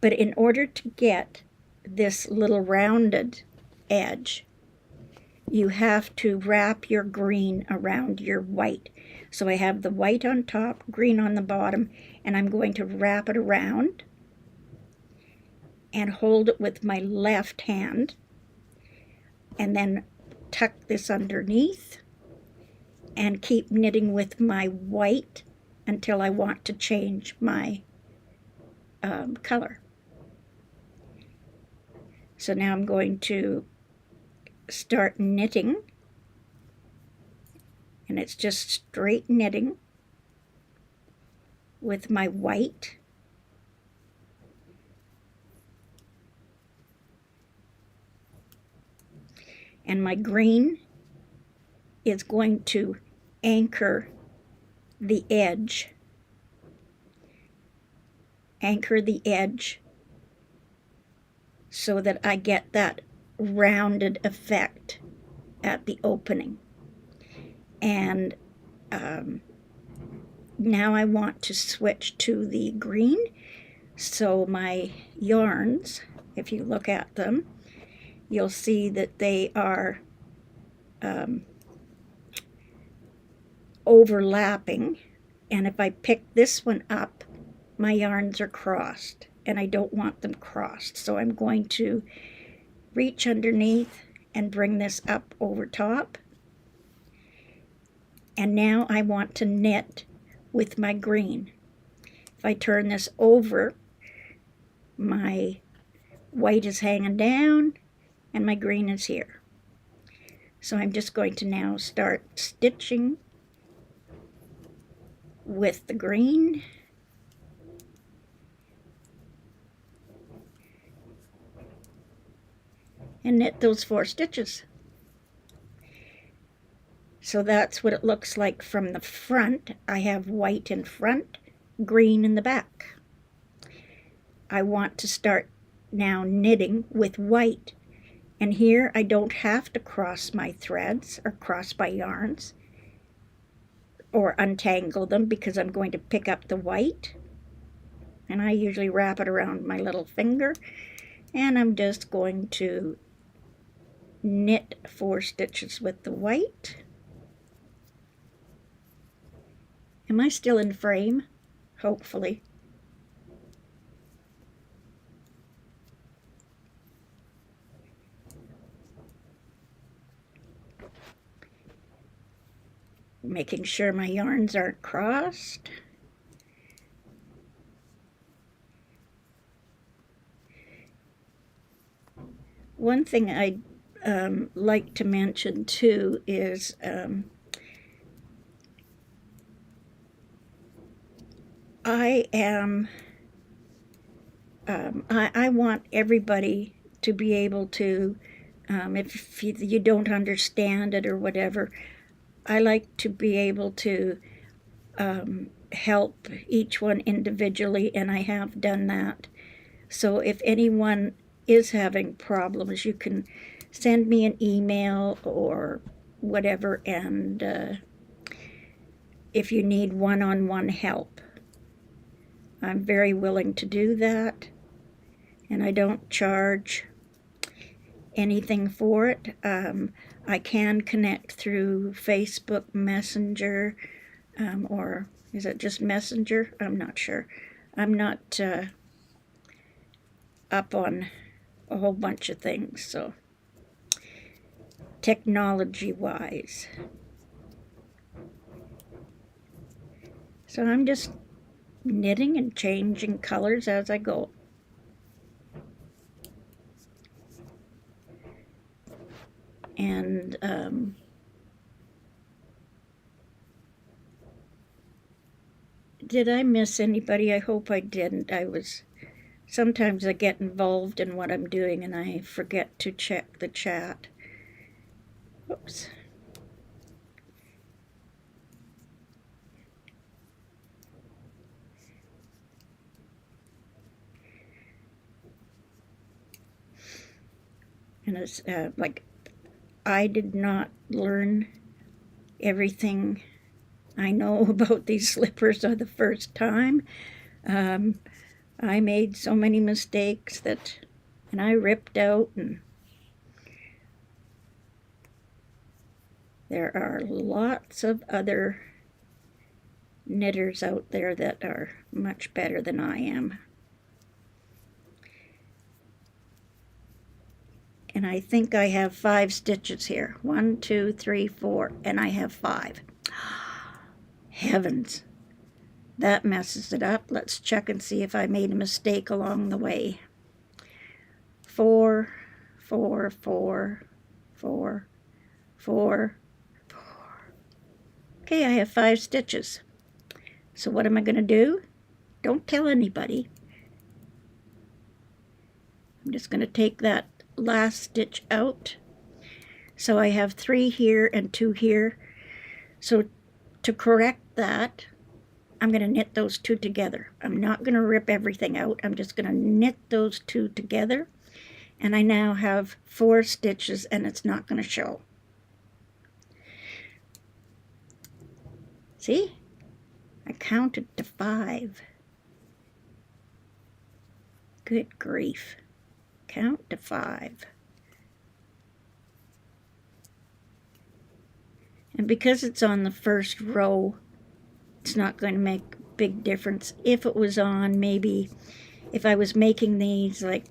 But in order to get this little rounded edge, you have to wrap your green around your white. So I have the white on top, green on the bottom, and I'm going to wrap it around and hold it with my left hand, and then tuck this underneath and keep knitting with my white until I want to change my color. So now I'm going to start knitting, and it's just straight knitting with my white. And my green is going to anchor the edge. Anchor the edge so that I get that rounded effect at the opening. And now I want to switch to the green. So my yarns, if you look at them, you'll see that they are overlapping. And if I pick this one up, my yarns are crossed, and I don't want them crossed. So I'm going to reach underneath and bring this up over top And now I want to knit with my green. If I turn this over, my white is hanging down and my green is here. So I'm just going to now start stitching with the green. And knit those 4 stitches. So that's what it looks like from the front. I have white in front, green in the back. I want to start now knitting with white. And here I don't have to cross my threads or cross my yarns or untangle them because I'm going to pick up the white. And I usually wrap it around my little finger. And I'm just going to knit 4 stitches with the white. Am I still in frame? Hopefully. Making sure my yarns aren't crossed. One thing I'd like to mention too is I want everybody to be able to, if you don't understand it or whatever, I like to be able to help each one individually, and I have done that. So if anyone is having problems, you can send me an email or whatever, and if you need one-on-one help, I'm very willing to do that, and I don't charge anything for it. I can connect through Facebook Messenger, or is it just Messenger? I'm not sure. I'm not up on a whole bunch of things, so technology-wise. So I'm just knitting and changing colors as I go. And did I miss anybody? I hope I didn't. Sometimes I get involved in what I'm doing and I forget to check the chat. Oops. And it's like I did not learn everything I know about these slippers the first time. I made so many mistakes and I ripped out, and there are lots of other knitters out there that are much better than I am. And I think I have 5 stitches here. 1, 2, 3, 4, and I have 5. Heavens, that messes it up. Let's check and see if I made a mistake along the way. 4, 4, 4, 4, 4, 4. Okay, I have 5 stitches. So what am I going to do? Don't tell anybody. I'm just going to take that last stitch out. So I have 3 here and 2 here. So to correct that, I'm going to knit those 2 together. I'm not going to rip everything out. I'm just going to knit those 2 together. And I now have 4 stitches, and it's not going to show. See? I counted to 5. Good grief. Count to 5. And because it's on the first row, it's not going to make a big difference. If it was on, maybe, if I was making these, like,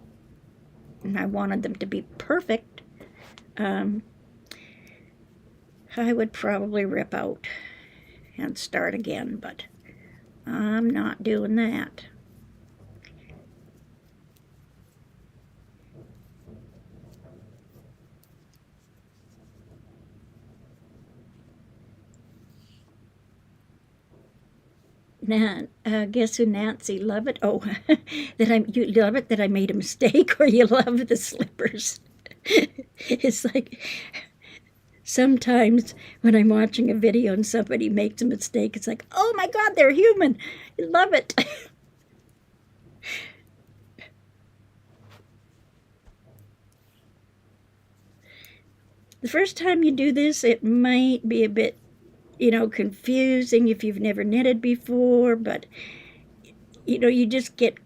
and I wanted them to be perfect, I would probably rip out and start again, but I'm not doing that. Now, guess who Nancy Lovett? Oh, you love it that I made a mistake, or you love the slippers. It's like sometimes when I'm watching a video and somebody makes a mistake, it's like, oh my God, they're human. I love it. The first time you do this, it might be a bit, confusing if you've never knitted before, but, you just get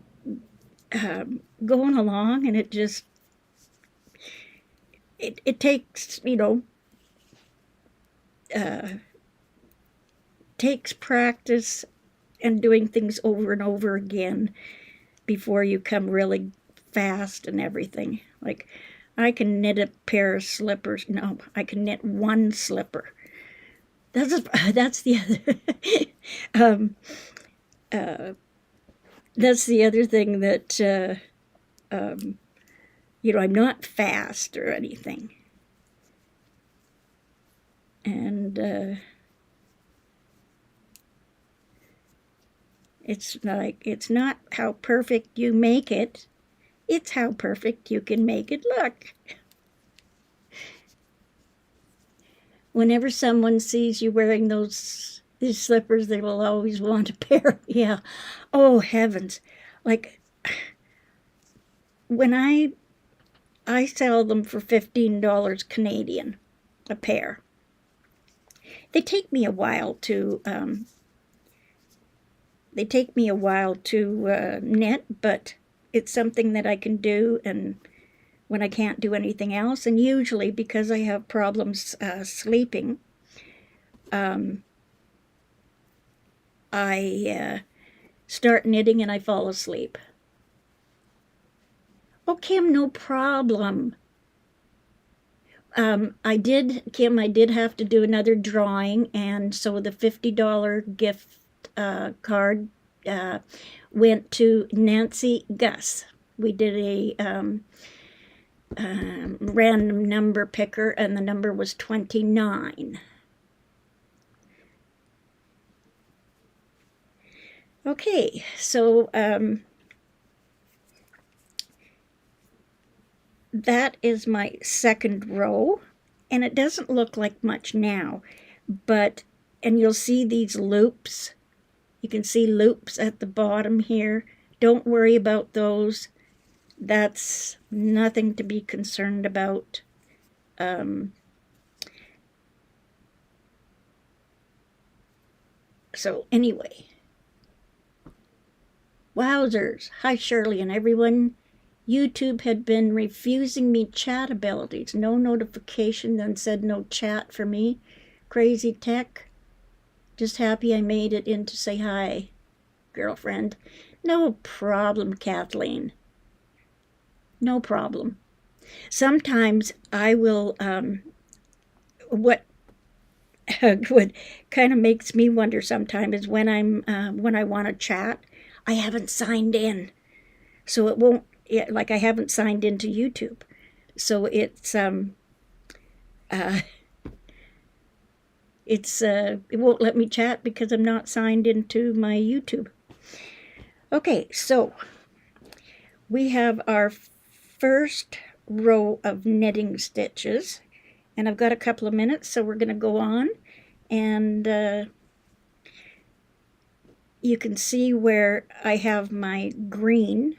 going along, and it just, it takes, takes practice and doing things over and over again before you come really fast and everything. Like, I can knit a pair of slippers. No, I can knit one slipper. That's the other. That's the other thing that I'm not fast or anything, and it's not how perfect you make it. It's how perfect you can make it look. Whenever someone sees you wearing these slippers, they will always want a pair. Yeah. Oh, heavens. Like, when I sell them for $15 Canadian a pair. They take me a while to knit, but it's something that I can do, and when I can't do anything else, and usually because I have problems sleeping, I start knitting and I fall asleep. Oh, Kim, no problem. I did have to do another drawing, and so the $50 gift card went to Nancy Gus. We did a random number picker, and the number was 29. Okay, so that is my second row, and it doesn't look like much now, and you'll see these loops. You can see loops at the bottom here. Don't worry about those. That's nothing to be concerned about. So anyway, wowzers. Hi, Shirley and everyone. YouTube had been refusing me chat abilities. No notification, then said no chat for me. Crazy tech. Just happy I made it in to say hi, girlfriend. No problem, Kathleen. No problem. Sometimes I will, what kind of makes me wonder sometimes is when I want to chat, I haven't signed in. So it won't, like I haven't signed into YouTube. So it won't let me chat because I'm not signed into my YouTube. Okay, so we have our first row of knitting stitches, and I've got a couple of minutes, so we're going to go on, and you can see where I have my green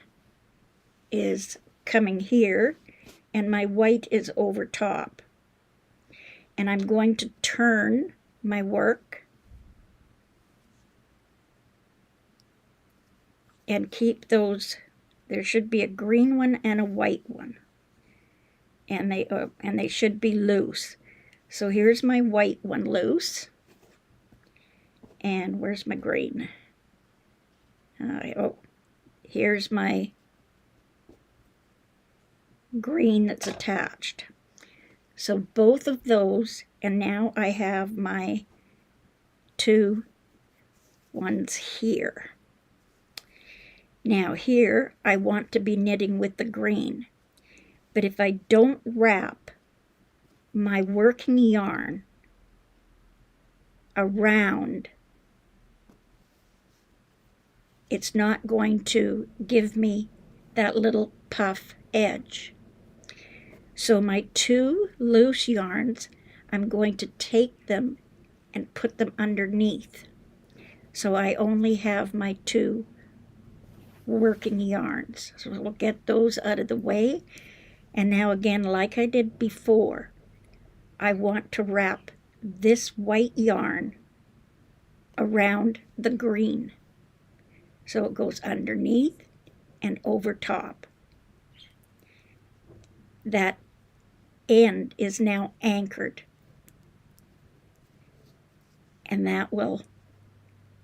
is coming here, and my white is over top. And I'm going to turn my work and keep those. There should be a green one and a white one, and they should be loose. So here's my white one loose, and where's my green? Here's my green that's attached. So both of those, and now I have my two ones here. Now here I want to be knitting with the green, but if I don't wrap my working yarn around, it's not going to give me that little puff edge. So my two loose yarns, I'm going to take them and put them underneath. So I only have my two working yarns. So we'll get those out of the way. And now again, like I did before, I want to wrap this white yarn around the green. So it goes underneath and over top. That end is now anchored. And that will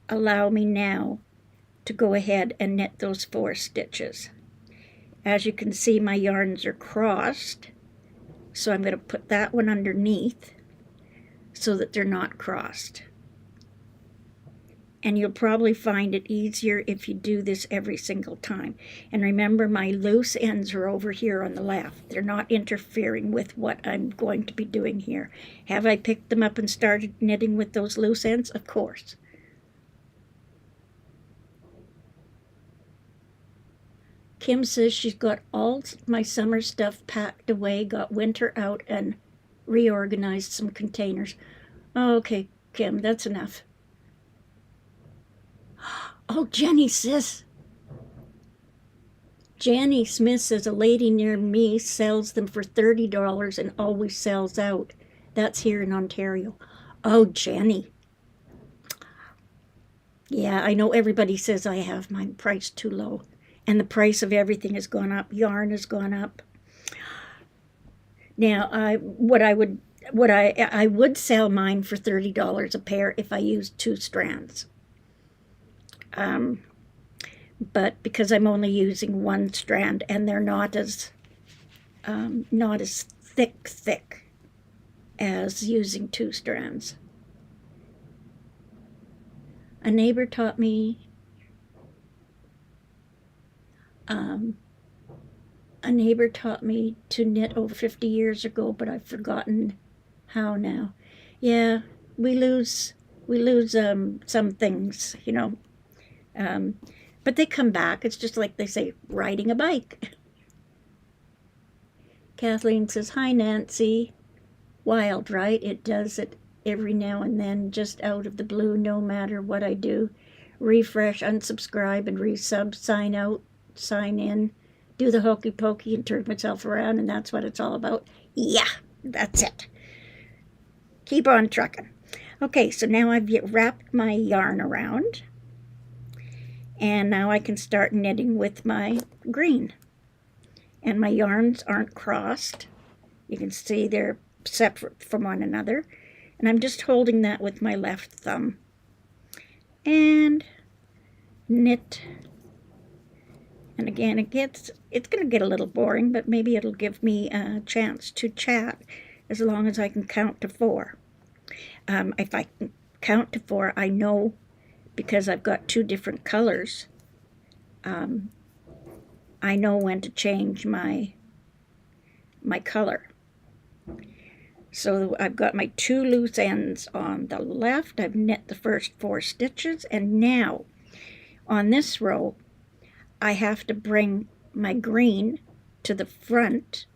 allow me now to go ahead and knit those 4 stitches. As you can see, my yarns are crossed, so I'm going to put that one underneath so that they're not crossed. And you'll probably find it easier if you do this every single time. And remember, my loose ends are over here on the left. They're not interfering with what I'm going to be doing here. Have I picked them up and started knitting with those loose ends? Of course. Kim says she's got all my summer stuff packed away, got winter out, and reorganized some containers. Okay, Kim, that's enough. Oh, Jenny says, Jenny Smith says a lady near me sells them for $30 and always sells out. That's here in Ontario. Oh, Jenny. Yeah, I know everybody says I have my price too low. And the price of everything has gone up. Yarn has gone up. Now, I would sell mine for $30 a pair if I used 2 strands. But because I'm only using 1 strand and they're not as thick as using 2 strands. A neighbor taught me to knit over 50 years ago, but I've forgotten how now. Yeah, we lose some things, you know. But they come back. It's just like they say, riding a bike. Kathleen says, hi, Nancy. Wild, right? It does it every now and then, just out of the blue, no matter what I do. Refresh, unsubscribe, and resub, sign out, sign in, do the hokey pokey, and turn myself around, and that's what it's all about. Yeah, that's it. Keep on trucking. Okay, so now I've wrapped my yarn around. And now I can start knitting with my green. And my yarns aren't crossed. You can see they're separate from one another. And I'm just holding that with my left thumb. And knit. And again, it's going to get a little boring, but maybe it'll give me a chance to chat as long as I can count to 4. If I can count to 4, I know, because I've got 2 different colors, I know when to change my color. So I've got my 2 loose ends on the left. I've knit the first 4 stitches, and now on this row I have to bring my green to the front,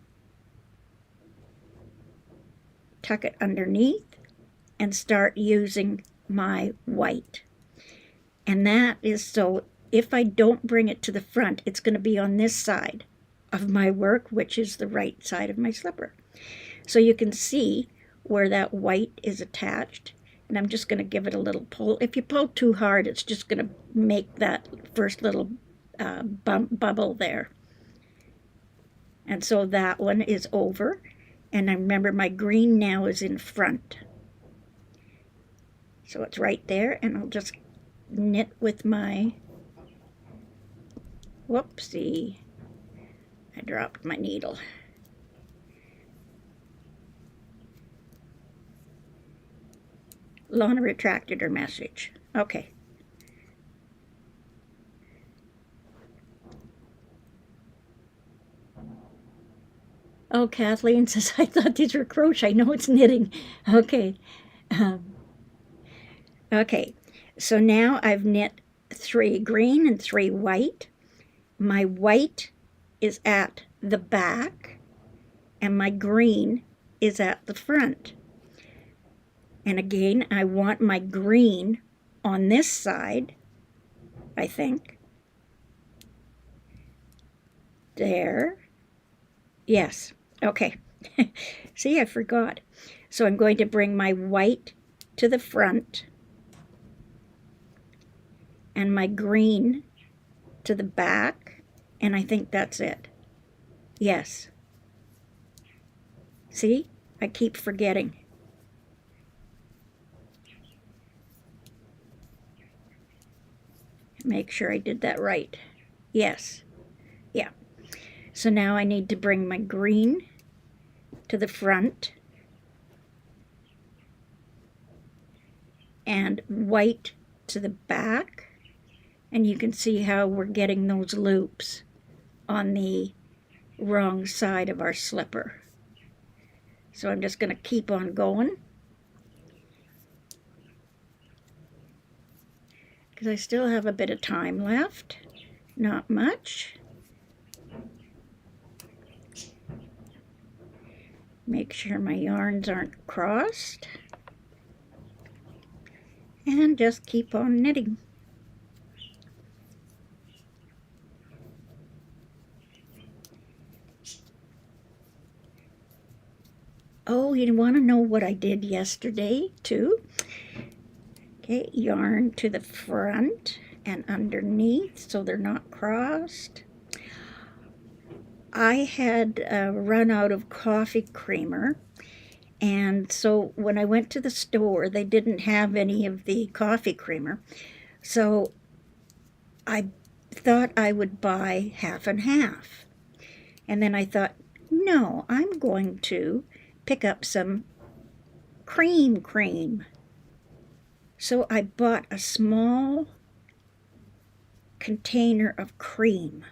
tuck it underneath, and start using my white. And that is so if I don't bring it to the front, it's going to be on this side of my work, which is the right side of my slipper. So you can see where that white is attached, and I'm just going to give it a little pull. If you pull too hard, it's just going to make that first little bubble there. And so that one is over, and I remember my green now is in front. So it's right there, and I'll just knit with my, whoopsie, I dropped my needle. Lana retracted her message. Okay. Oh, Kathleen says, I thought these were crochet. No, it's knitting. Okay. Okay, so now I've knit 3 green and 3 white. My white is at the back and my green is at the front. And again, I want my green on this side, I think. There. Yes, okay. See, I forgot. So I'm going to bring my white to the front and my green to the back, and I think that's it. Yes. See, I keep forgetting. Make sure I did that right. Yes. Yeah. So now I need to bring my green to the front and white to the back. And you can see how we're getting those loops on the wrong side of our slipper. So I'm just going to keep on going, because I still have a bit of time left. Not much. Make sure my yarns aren't crossed. And just keep on knitting. Oh, you want to know what I did yesterday too? Okay, yarn to the front and underneath so they're not crossed. I had run out of coffee creamer, and so when I went to the store, they didn't have any of the coffee creamer. So I thought I would buy half and half. And then I thought, no, I'm going to pick up some cream. So I bought a small container of cream,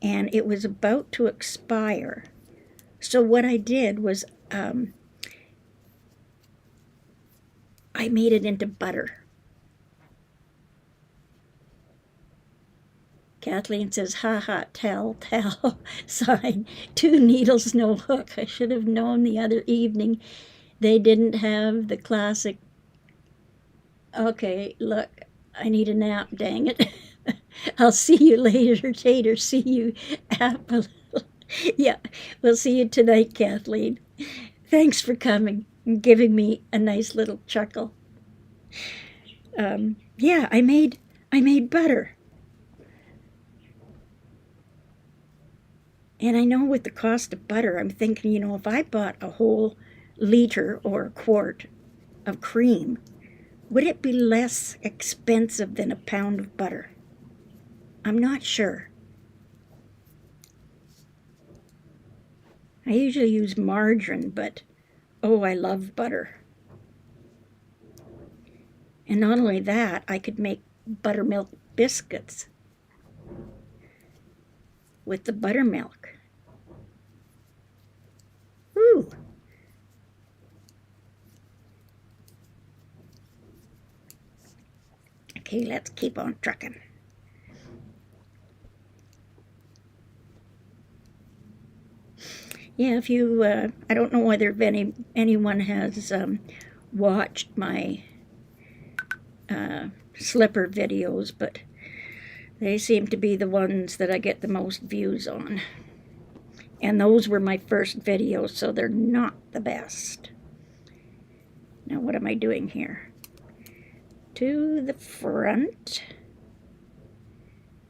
and it was about to expire. So what I did was I made it into butter. Kathleen says, ha ha, tell, sign, 2 needles, no hook. I should have known the other evening they didn't have the classic. Okay, look, I need a nap, dang it. I'll see you later, Tater. See you, Apple. Yeah, we'll see you tonight, Kathleen. Thanks for coming and giving me a nice little chuckle. Yeah, I made butter. And I know with the cost of butter, I'm thinking, you know, if I bought a whole liter or a quart of cream, would it be less expensive than a pound of butter? I'm not sure. I usually use margarine, but oh, I love butter. And not only that, I could make buttermilk biscuits with the buttermilk. Ooh. Okay, let's keep on trucking. Yeah, if you, I don't know whether anyone has watched my slipper videos, but they seem to be the ones that I get the most views on. And those were my first videos, so they're not the best. Now what am I doing here? To the front.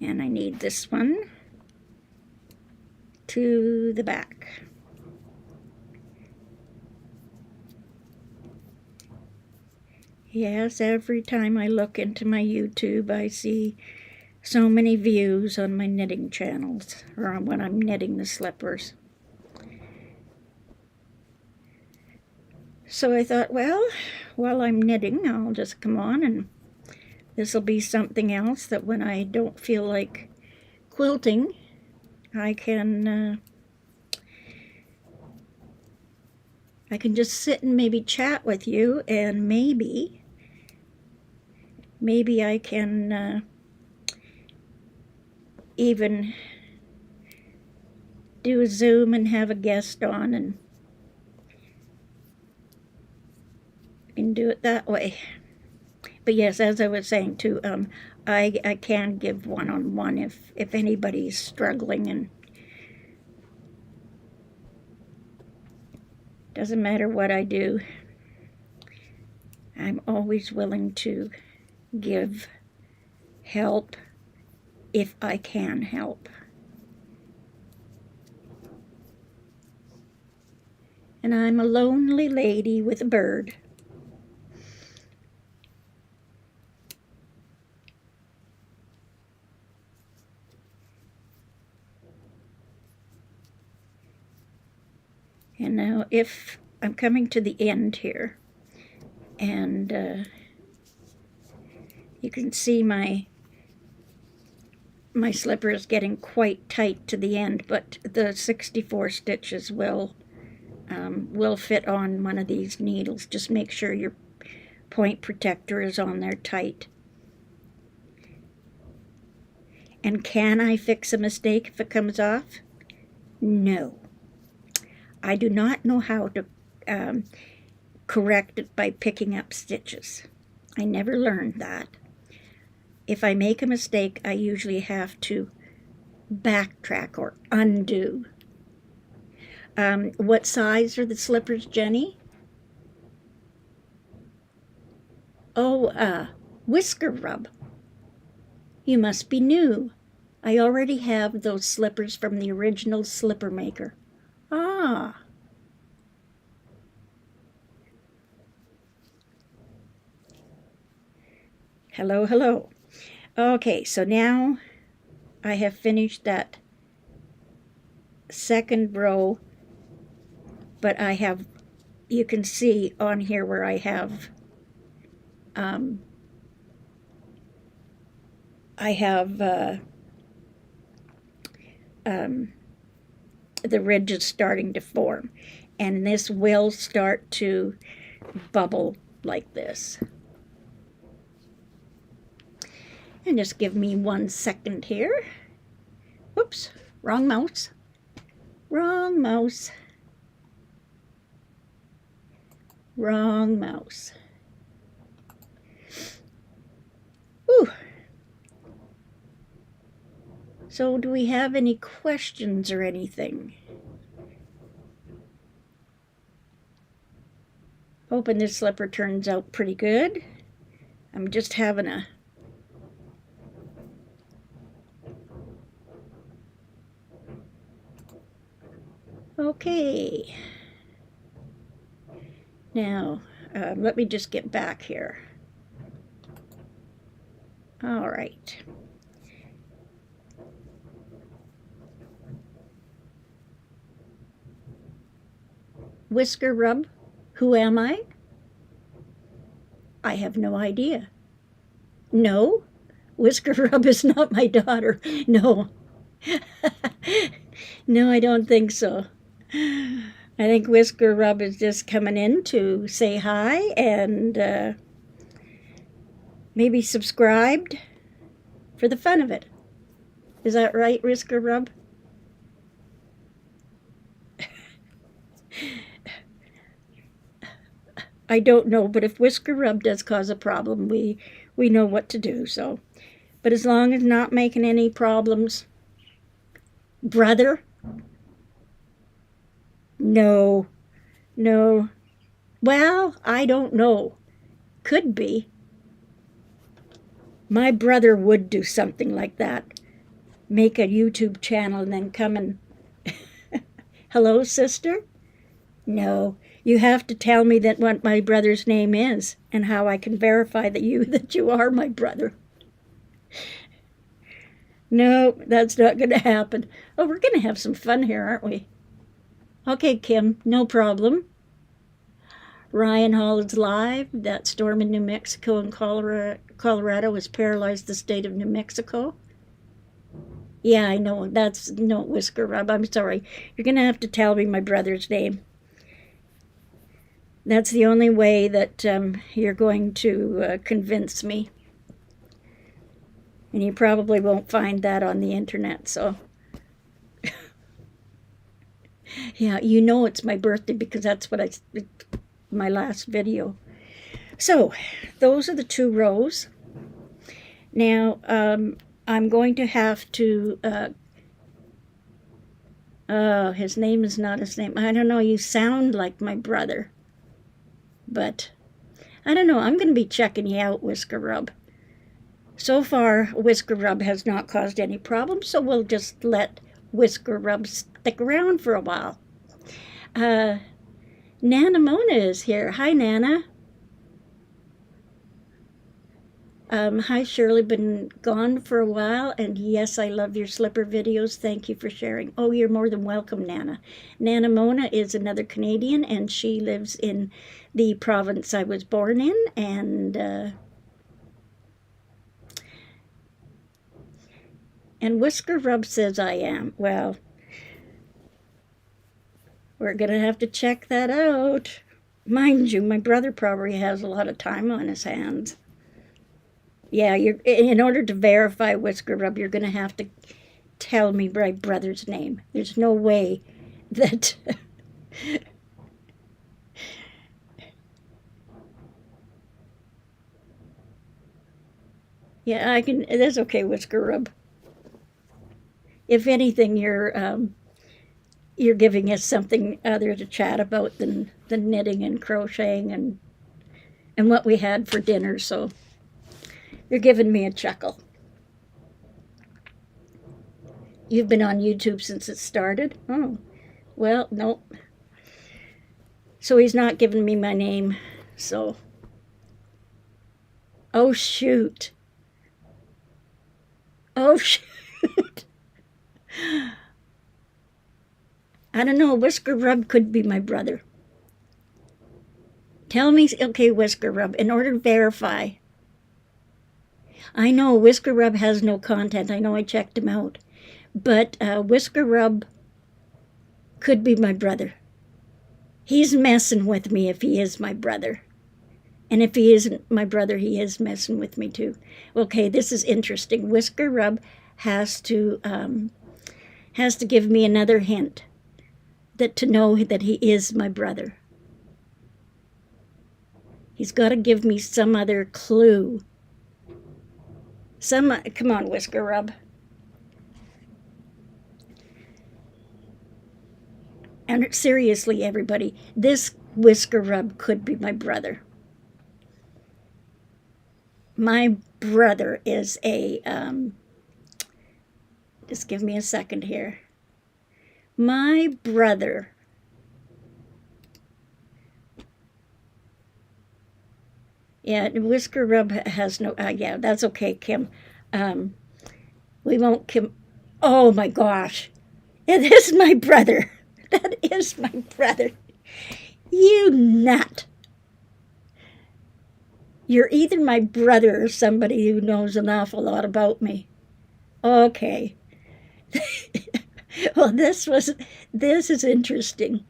And I need this one to the back. Yes, every time I look into my YouTube, I see so many views on my knitting channels, or when I'm knitting the slippers. So I thought, well, while I'm knitting, I'll just come on, and this will be something else that when I don't feel like quilting, I can I can just sit and maybe chat with you, and maybe I can even do a Zoom and have a guest on, and I can do it that way. But yes, as I was saying too, I can give one-on-one if anybody's struggling, and doesn't matter what I do, I'm always willing to give help if I can help. And I'm a lonely lady with a bird. And now if I'm coming to the end here, and you can see my slipper is getting quite tight to the end, but the 64 stitches will fit on one of these needles. Just make sure your point protector is on there tight. And can I fix a mistake if it comes off? No. I do not know how to correct it by picking up stitches. I never learned that. If I make a mistake, I usually have to backtrack or undo. What size are the slippers, Jenny? Oh, whisker rub. You must be new. I already have those slippers from the original slipper maker. Ah. Hello, hello. Okay, so now I have finished that second row, but I have, you can see on here where I have the ridges starting to form, and this will start to bubble like this. And just give me 1 second here. Whoops, wrong mouse. Wrong mouse. Wrong mouse. Whew. So do we have any questions or anything? Hoping this slipper turns out pretty good. I'm just having a okay. Now, let me just get back here. All right. Whisker rub, who am I? I have no idea. No, Whisker rub is not my daughter. No. No, I don't think so. I think Whisker Rub is just coming in to say hi and maybe subscribed for the fun of it. Is that right, Whisker Rub? I don't know, but if Whisker Rub does cause a problem, we know what to do. So, but as long as not making any problems, brother. No. Well, I don't know. Could be. My brother would do something like that. Make a YouTube channel and then come and hello, sister? No. You have to tell me that what my brother's name is and how I can verify that you are my brother. No, that's not going to happen. Oh, we're going to have some fun here, aren't we? Okay, Kim, no problem. Ryan Hall is live. That storm in New Mexico and Colorado has paralyzed the state of New Mexico. Yeah, I know. That's no, Whisker Rub. I'm sorry. You're going to have to tell me my brother's name. That's the only way that you're going to convince me. And you probably won't find that on the internet, so. Yeah, you know it's my birthday because that's what my last video. So, those are the 2 rows. Now, I'm going to have to, his name is not his name. I don't know, you sound like my brother. But, I don't know, I'm going to be checking you out, Whisker Rub. So far, Whisker Rub has not caused any problems, so we'll just let Whisker Rub stick around for a while. Nana Mona is here. Hi, Nana. Hi, Shirley. Been gone for a while, and yes, I love your slipper videos. Thank you for sharing. Oh, you're more than welcome, Nana. Nana Mona is another Canadian, and she lives in the province I was born in, and Whisker Rub says I am. Well, we're going to have to check that out. Mind you, my brother probably has a lot of time on his hands. Yeah, in order to verify Whisker Rub, you're going to have to tell me my brother's name. There's no way that... Yeah, I can... That's okay, Whisker Rub. If anything, you're giving us something other to chat about than knitting and crocheting and what we had for dinner, so you're giving me a chuckle. You've been on YouTube since it started? Oh, well, no. So he's not giving me my name, so. Oh, shoot. Oh, shoot. I don't know, Whisker Rub could be my brother. Tell me, okay, Whisker Rub, in order to verify. I know Whisker Rub has no content. I know I checked him out. But Whisker Rub could be my brother. He's messing with me if he is my brother. And if he isn't my brother, he is messing with me too. Okay, this is interesting. Whisker Rub has to give me another hint to know that he is my brother. He's got to give me some other clue. Come on, Whisker Rub. And seriously, everybody, this Whisker Rub could be my brother. My brother is a, just give me a second here. My brother yeah, Whisker Rub has no, yeah, that's okay, Kim. We won't, Kim. Oh my gosh. It is my brother. That is my brother. You nut. You're either my brother or somebody who knows an awful lot about me. Okay. Well, this is interesting.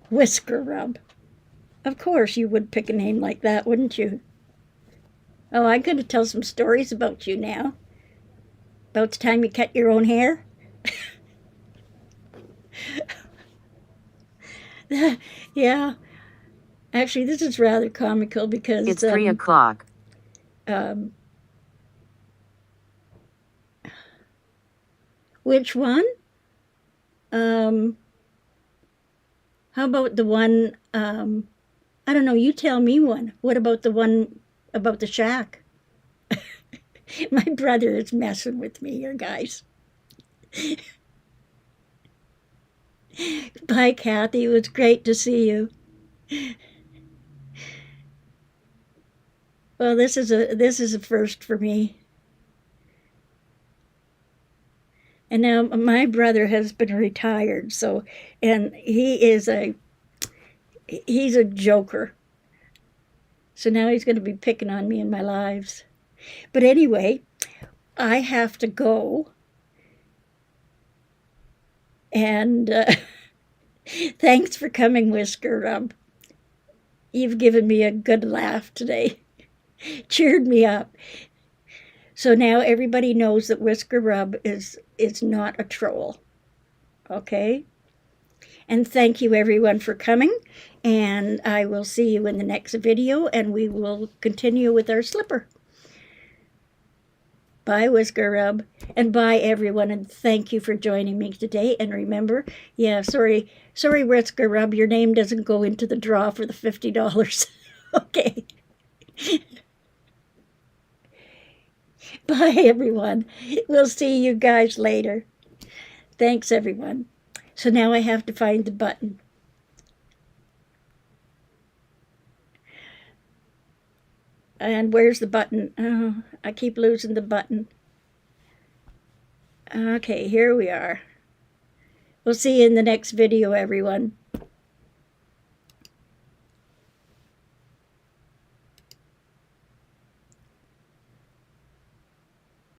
Whisker Rub. Of course you would pick a name like that, wouldn't you? Oh, I'm going to tell some stories about you now. About the time you cut your own hair. Yeah. Actually, this is rather comical because... It's 3 o'clock. Which one? How about the one, I don't know, you tell me one. What about the one about the shack? My brother is messing with me here, guys. Bye, Kathy. It was great to see you. Well, this is a first for me. And now my brother has been retired, so, and he's a joker. So now he's going to be picking on me in my lives. But anyway, I have to go. And thanks for coming, Whisker Rub. You've given me a good laugh today. Cheered me up. So now everybody knows that Whisker Rub is not a troll. Okay? And thank you everyone for coming. And I will see you in the next video, and we will continue with our slipper. Bye, Whisker Rub. And bye, everyone. And thank you for joining me today. And remember, yeah, sorry, Whisker Rub, your name doesn't go into the draw for the $50. Okay. Bye, everyone. We'll see you guys later. Thanks, everyone. So now I have to find the button. And where's the button? Oh, I keep losing the button. Okay, here we are. We'll see you in the next video, everyone.